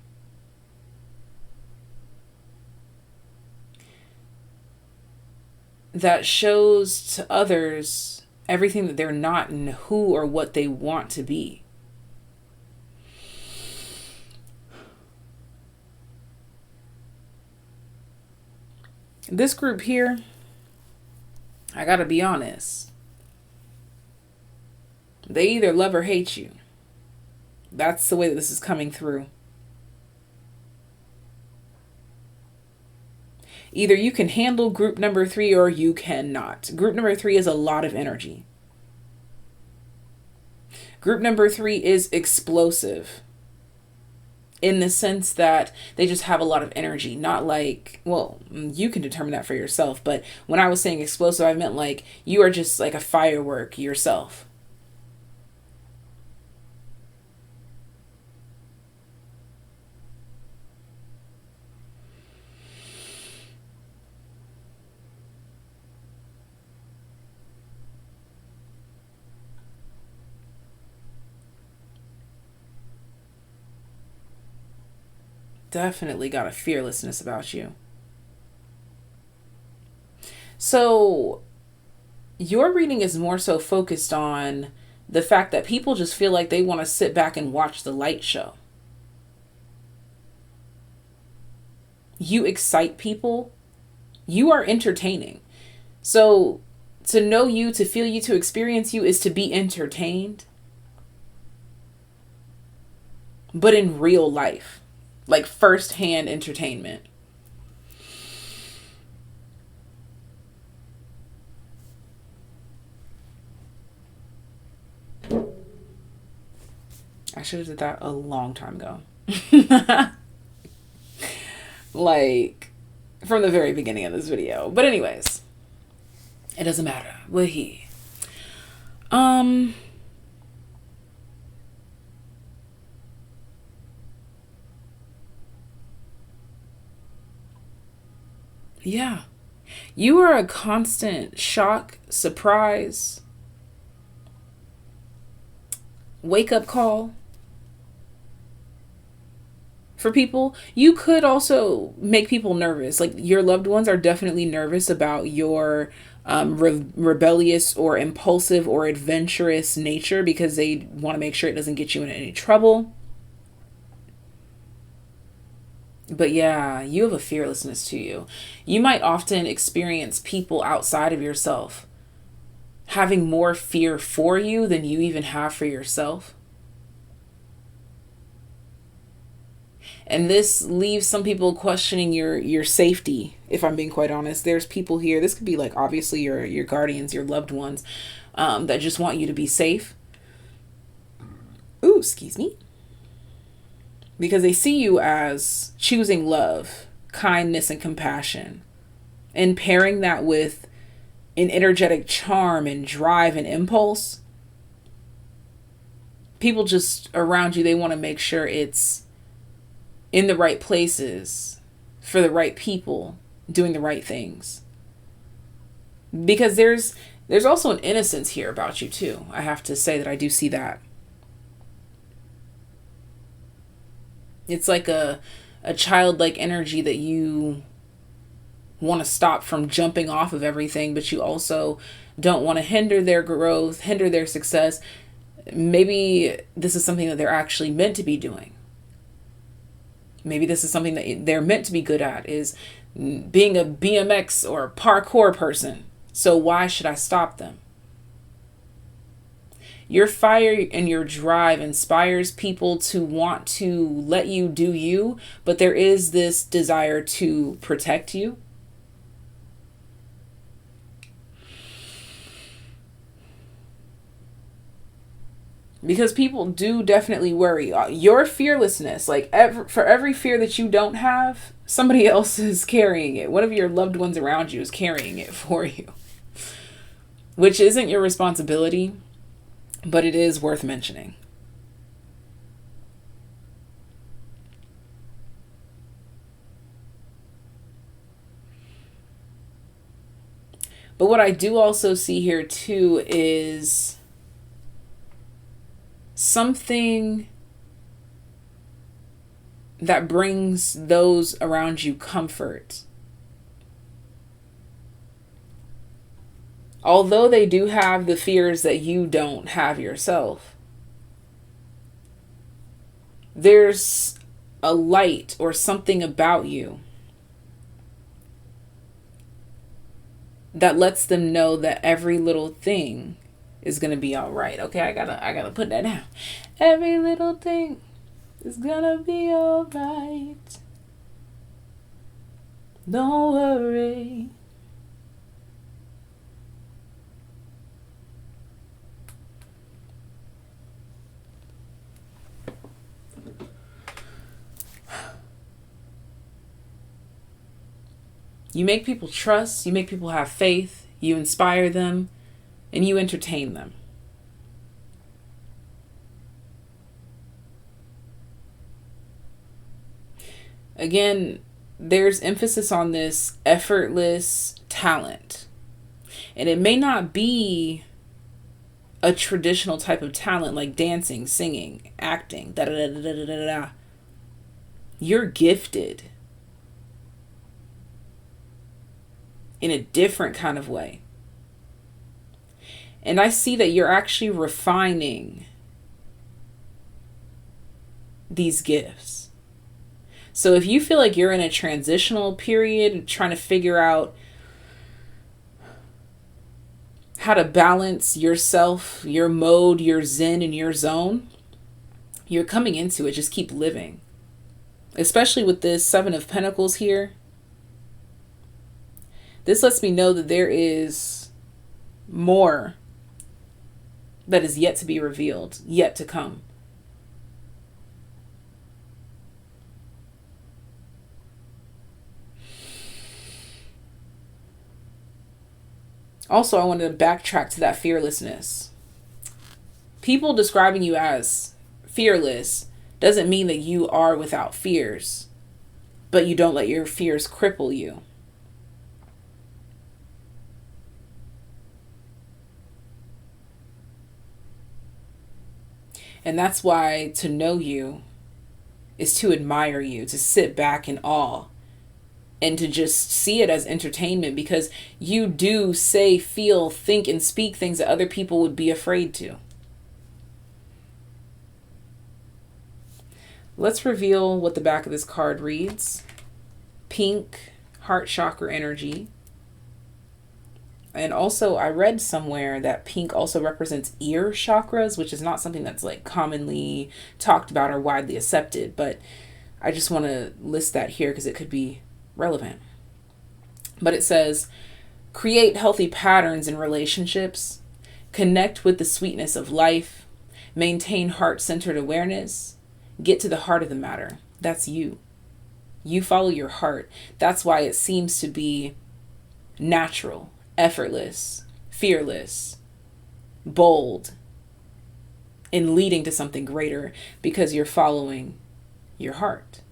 That shows to others everything that they're not and who or what they want to be. This group here, I gotta be honest, they either love or hate you. That's the way that this is coming through. Either you can handle group number 3 or you cannot. Group number 3 is a lot of energy. Group number 3 is explosive, in the sense that they just have a lot of energy. Not like, well, you can determine that for yourself, but when I was saying explosive, I meant like you are just like a firework yourself. Definitely got a fearlessness about you. So your reading is more so focused on the fact that people just feel like they want to sit back and watch the light show. You excite people. You are entertaining. So to know you, to feel you, to experience you is to be entertained. But in real life. Like first-hand entertainment. I should have did that a long time ago. Like, from the very beginning of this video. But anyways, it doesn't matter. We're here. Yeah. You are a constant shock, surprise, wake-up call for people. You could also make people nervous. Like, your loved ones are definitely nervous about your rebellious or impulsive or adventurous nature, because they want to make sure it doesn't get you in any trouble. But yeah, you have a fearlessness to you. You might often experience people outside of yourself having more fear for you than you even have for yourself. And this leaves some people questioning your safety, if I'm being quite honest. There's people here, this could be like obviously your guardians, your loved ones, that just want you to be safe. Ooh, excuse me. Because they see you as choosing love, kindness, and compassion, and pairing that with an energetic charm and drive and impulse. People just around you, they want to make sure it's in the right places for the right people, doing the right things. Because there's also an innocence here about you too. I have to say that I do see that. It's like a childlike energy that you want to stop from jumping off of everything, but you also don't want to hinder their growth, hinder their success. Maybe this is something that they're actually meant to be doing. Maybe this is something that they're meant to be good at, is being a BMX or parkour person. So why should I stop them? Your fire and your drive inspires people to want to let you do you, but there is this desire to protect you. Because people do definitely worry. Your fearlessness, like for every fear that you don't have, somebody else is carrying it. One of your loved ones around you is carrying it for you. Which isn't your responsibility, but it is worth mentioning. But what I do also see here too is something that brings those around you comfort. Although they do have the fears that you don't have yourself, there's a light or something about you that lets them know that every little thing is gonna be all right. Okay, I gotta put that down. Every little thing is gonna be all right. Don't worry. You make people trust, you make people have faith, you inspire them, and you entertain them. Again, there's emphasis on this effortless talent. And it may not be a traditional type of talent like dancing, singing, acting, da da da da da da da. You're gifted in a different kind of way. And I see that you're actually refining these gifts. So if you feel like you're in a transitional period, trying to figure out how to balance yourself, your mode, your zen, and your zone, you're coming into it. Just keep living. Especially with this Seven of Pentacles here. This lets me know that there is more that is yet to be revealed, yet to come. Also, I wanted to backtrack to that fearlessness. People describing you as fearless doesn't mean that you are without fears, but you don't let your fears cripple you. And that's why to know you is to admire you, to sit back in awe, and to just see it as entertainment, because you do say, feel, think, and speak things that other people would be afraid to. Let's reveal what the back of this card reads. Pink, heart chakra energy. And also, I read somewhere that pink also represents ear chakras, which is not something that's like commonly talked about or widely accepted. But I just want to list that here because it could be relevant. But it says, create healthy patterns in relationships, connect with the sweetness of life, maintain heart-centered awareness, get to the heart of the matter. That's you. You follow your heart. That's why it seems to be natural, effortless, fearless, bold, and leading to something greater, because you're following your heart.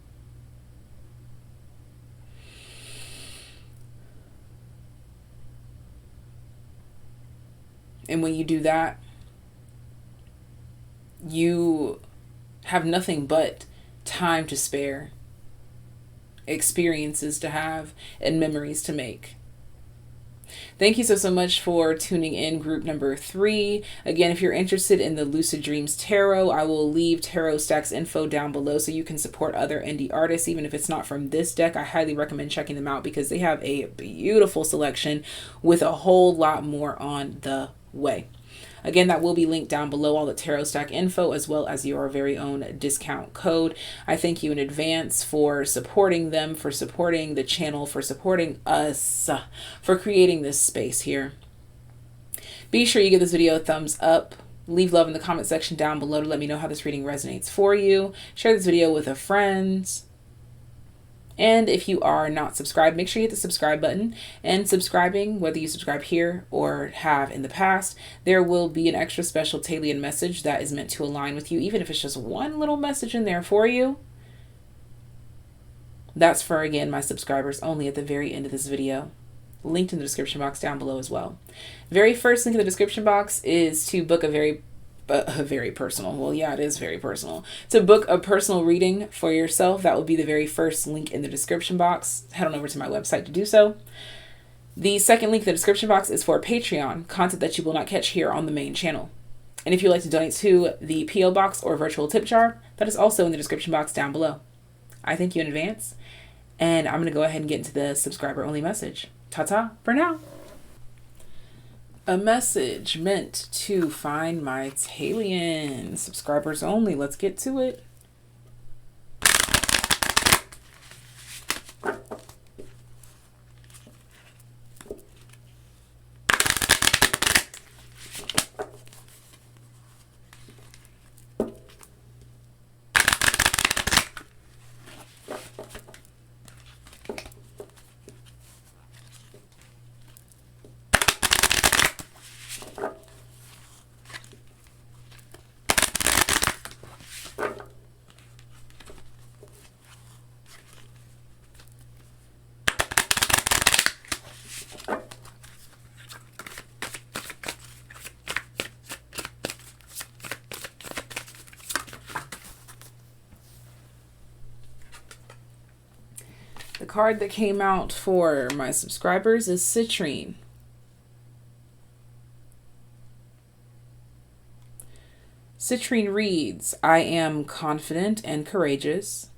And when you do that, you have nothing but time to spare, experiences to have, and memories to make. Thank you so much for tuning in, group number 3. Again, if you're interested in the Lucid Dreams Tarot, I will leave Tarot Stacks info down below so you can support other indie artists. Even if it's not from this deck, I highly recommend checking them out because they have a beautiful selection with a whole lot more on the way. Again, that will be linked down below, all the Tarot Stack info, as well as your very own discount code. I thank you in advance for supporting them, for supporting the channel, for supporting us, for creating this space here. Be sure you give this video a thumbs up. Leave love in the comment section down below to let me know how this reading resonates for you. Share this video with a friend. And if you are not subscribed, make sure you hit the subscribe button. And subscribing, whether you subscribe here or have in the past, there will be an extra special TAYlien message that is meant to align with you, even if it's just one little message in there for you. That's for, again, my subscribers only at the very end of this video. Linked in the description box down below as well. Very first link in the description box is to book a very personal, well, yeah, it is very personal, to book a personal reading for yourself. That will be the very first link in the description box. Head on over to my website to do so. The second link in the description box is for Patreon, content that you will not catch here on the main channel. And if you'd like to donate to the PO box or virtual tip jar, that is also in the description box down below. I thank you in advance, and I'm going to go ahead and get into the subscriber only message. Ta-ta for now. A message meant to find my TAYliens. Subscribers only. Let's get to it. The card that came out for my subscribers is Citrine. Citrine reads, I am confident and courageous.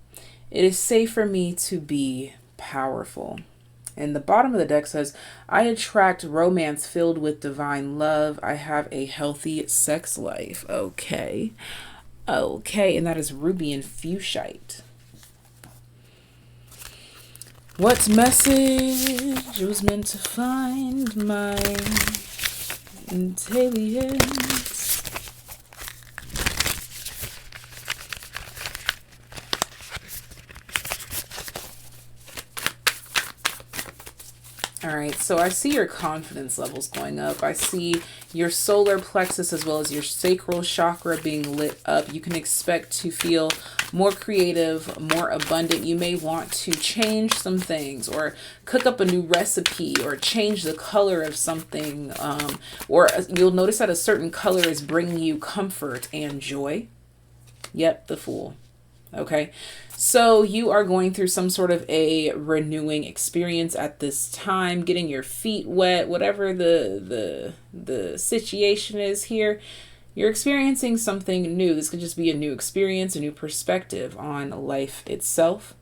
It is safe for me to be powerful. And the bottom of the deck says, I attract romance filled with divine love. I have a healthy sex life. Okay. Okay. And that is Ruby and Fuchsite. What message was meant to find my TAYliens? All right, so I see your confidence levels going up. I see your solar plexus as well as your sacral chakra being lit up. You can expect to feel more creative, more abundant. You may want to change some things or cook up a new recipe or change the color of something. Or you'll notice that a certain color is bringing you comfort and joy. Yep, the Fool. Okay, so you are going through some sort of a renewing experience at this time, getting your feet wet, whatever the situation is here. You're experiencing something new. This could just be a new experience, a new perspective on life itself.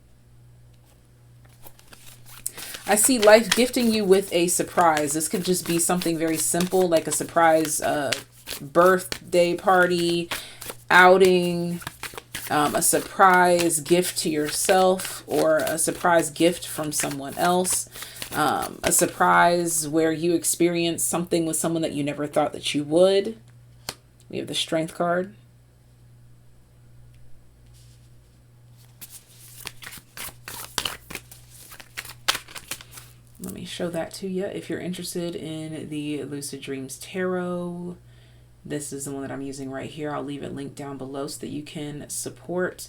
I see life gifting you with a surprise. This could just be something very simple, like a surprise birthday party, outing, a surprise gift to yourself, or a surprise gift from someone else, a surprise where you experience something with someone that you never thought that you would. We have the Strength card. Let me show that to you. If you're interested in the Lucid Dreams Tarot, this is the one that I'm using right here. I'll leave it linked down below so that you can support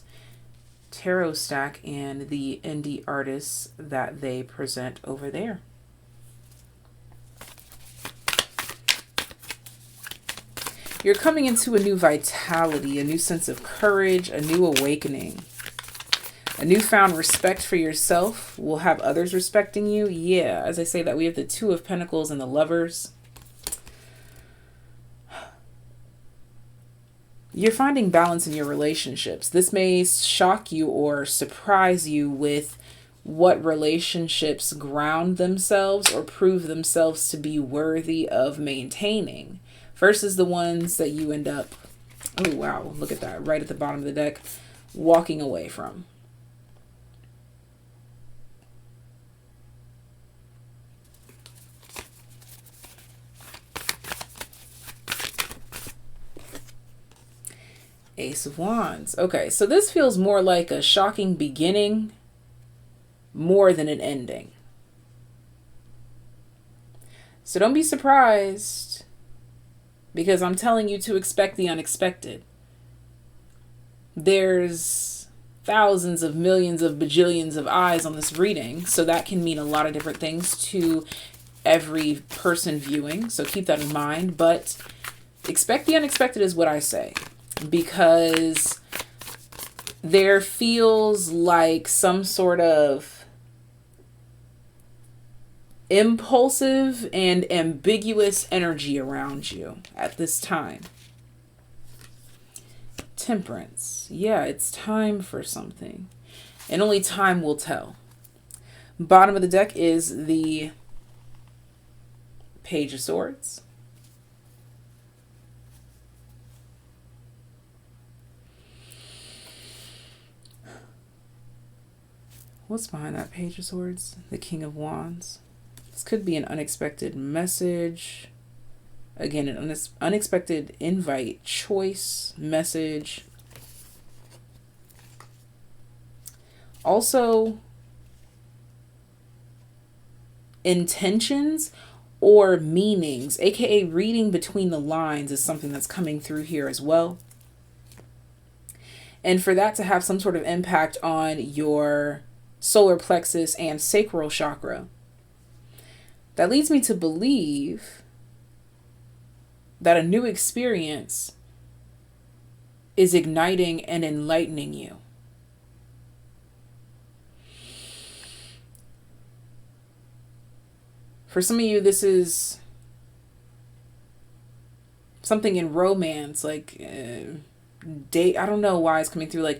Tarot Stack and the indie artists that they present over there. You're coming into a new vitality, a new sense of courage, a new awakening, a newfound respect for yourself. Will have others respecting you. Yeah, as I say that, we have the Two of Pentacles and the Lovers. You're finding balance in your relationships. This may shock you or surprise you with what relationships ground themselves or prove themselves to be worthy of maintaining versus the ones that you end up, oh wow, look at that, right at the bottom of the deck, walking away from. Ace of Wands. Okay, so this feels more like a shocking beginning more than an ending. So don't be surprised, because I'm telling you to expect the unexpected. There's thousands of millions of bajillions of eyes on this reading, so that can mean a lot of different things to every person viewing, so keep that in mind. But expect the unexpected is what I say, because there feels like some sort of impulsive and ambiguous energy around you at this time. Temperance. Yeah, it's time for something, and only time will tell. Bottom of the deck is the Page of Swords. What's behind that Page of Swords? The King of Wands. This could be an unexpected message. Again, an unexpected invite, choice, message. Also, intentions or meanings, aka reading between the lines, is something that's coming through here as well. And for that to have some sort of impact on your solar plexus and sacral chakra, that leads me to believe that a new experience is igniting and enlightening you. For some of you, this is something in romance, like date. I don't know why it's coming through, like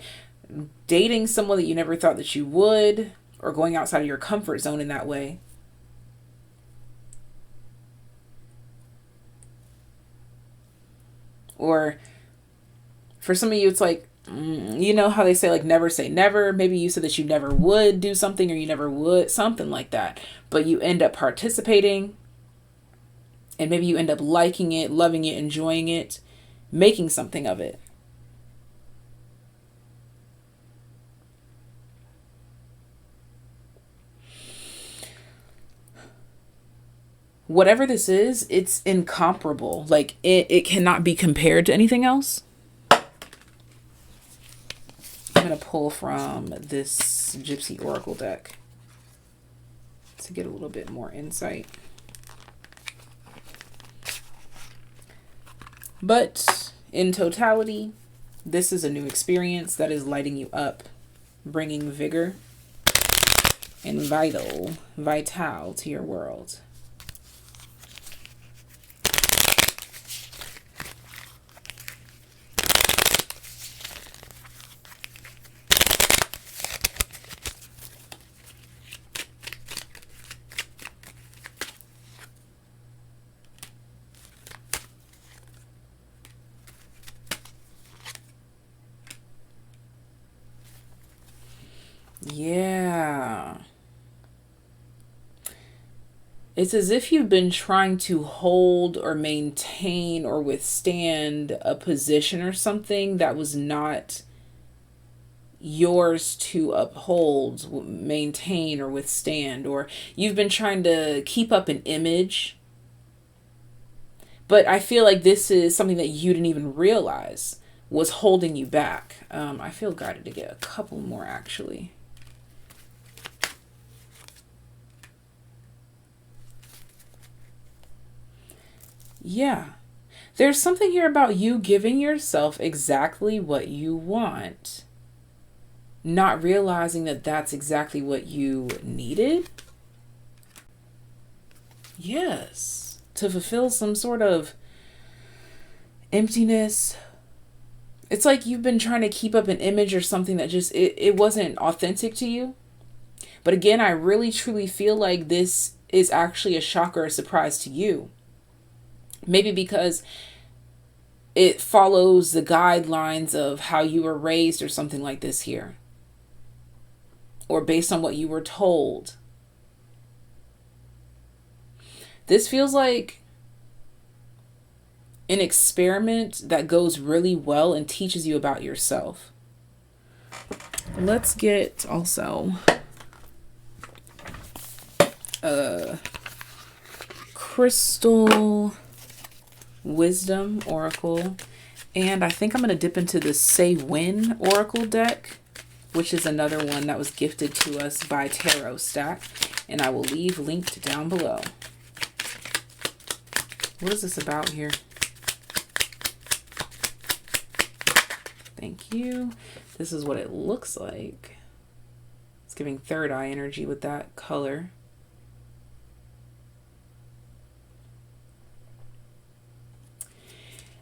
dating someone that you never thought that you would, or going outside of your comfort zone in that way. Or for some of you, it's like, you know how they say, like, never say never. Maybe you said that you never would do something, or you never would, something like that. But you end up participating, and maybe you end up liking it, loving it, enjoying it, making something of it. Whatever this is, it's incomparable. Like, it cannot be compared to anything else. I'm going to pull from this Gypsy Oracle deck to get a little bit more insight. But in totality, this is a new experience that is lighting you up, bringing vigor and vital to your world. Yeah. It's as if you've been trying to hold or maintain or withstand a position or something that was not yours to uphold, maintain, or withstand. Or you've been trying to keep up an image. But I feel like this is something that you didn't even realize was holding you back. I feel guided to get a couple more, actually. Yeah, there's something here about you giving yourself exactly what you want, not realizing that that's exactly what you needed. Yes, to fulfill some sort of emptiness. It's like you've been trying to keep up an image or something that just, it wasn't authentic to you. But again, I really truly feel like this is actually a shock or a surprise to you. Maybe because it follows the guidelines of how you were raised or something like this here. Or based on what you were told. This feels like an experiment that goes really well and teaches you about yourself. Let's get also a crystal wisdom oracle, and I think I'm going to dip into the Say When oracle deck, which is another one that was gifted to us by Tarot Stack, and I will leave linked down below. What is this about here? Thank you. This is what it looks like. It's giving third eye energy with that color.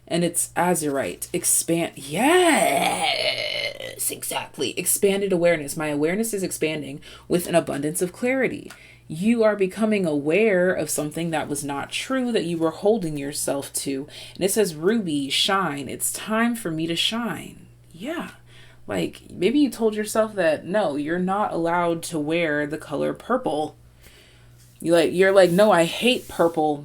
And it's azurite. Expand. Yes, exactly. Expanded awareness. My awareness is expanding with an abundance of clarity. You are becoming aware of something that was not true, that you were holding yourself to. And it says, Ruby, shine. It's time for me to shine. Yeah. Like, maybe you told yourself that, no, you're not allowed to wear the color purple. You're like, no, I hate purple.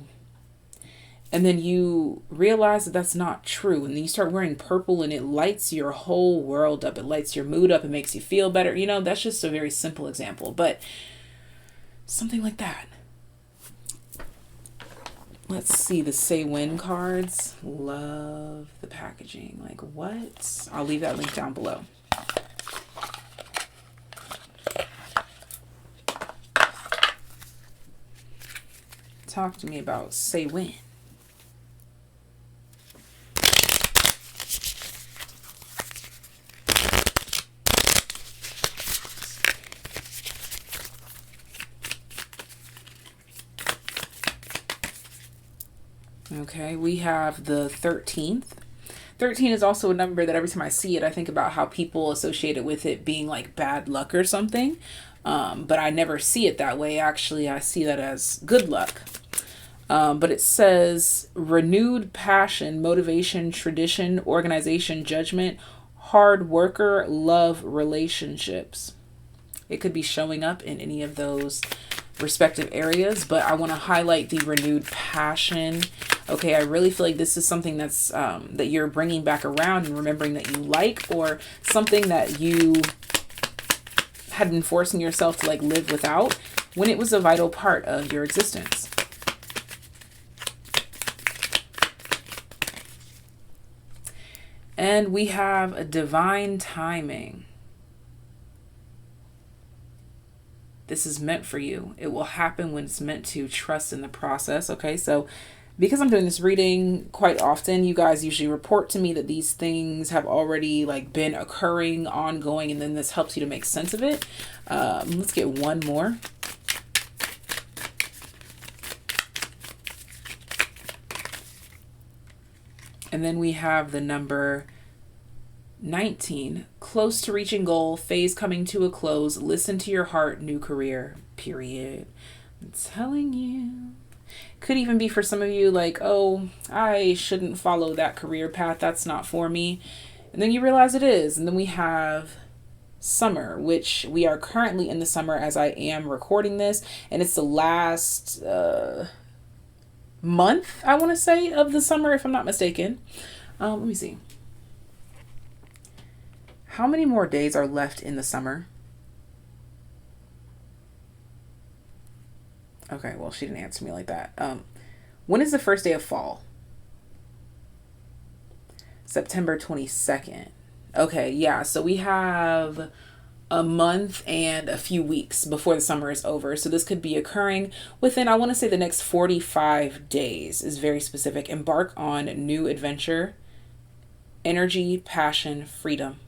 And then you realize that that's not true. And then you start wearing purple and it lights your whole world up. It lights your mood up. It makes you feel better. You know, that's just a very simple example, but something like that. Let's see the Say When cards. Love the packaging. Like, what? I'll leave that link down below. Talk to me about Say When. Okay, we have the 13th. 13 is also a number that every time I see it, I think about how people associate it with it being like bad luck or something. But I never see it that way. Actually, I see that as good luck. But it says renewed passion, motivation, tradition, organization, judgment, hard worker, love, relationships. It could be showing up in any of those respective areas, but I want to highlight the renewed passion. Okay, I really feel like this is something that's that you're bringing back around and remembering that you like, or something that you had been forcing yourself to like live without when it was a vital part of your existence. And we have a divine timing. This is meant for you. It will happen when it's meant to. Trust in the process. Okay, so because I'm doing this reading quite often, you guys usually report to me that these things have already like been occurring, ongoing, and then this helps you to make sense of it. Let's get one more. And then we have the number 19, close to reaching goal, phase coming to a close, listen to your heart, new career, period. I'm telling you. Could even be for some of you like, oh, I shouldn't follow that career path. That's not for me. And then you realize it is. And then we have summer, which we are currently in the summer as I am recording this. And it's the last month, I want to say, of the summer, if I'm not mistaken. Let me see. How many more days are left in the summer? Okay, well, she didn't answer me like that. When is the first day of fall? September 22nd. Okay, yeah, so we have a month and a few weeks before the summer is over. So this could be occurring within, I want to say, the next 45 days is very specific. Embark on new adventure, energy, passion, freedom.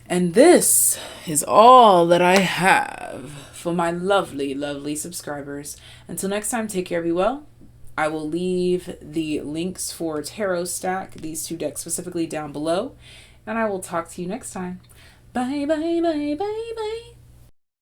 And this is all that I have for my lovely, lovely subscribers. Until next time, take care, be well. I will leave the links for Tarot Stack, these two decks specifically, down below. And I will talk to you next time. Bye, bye, bye, bye, bye.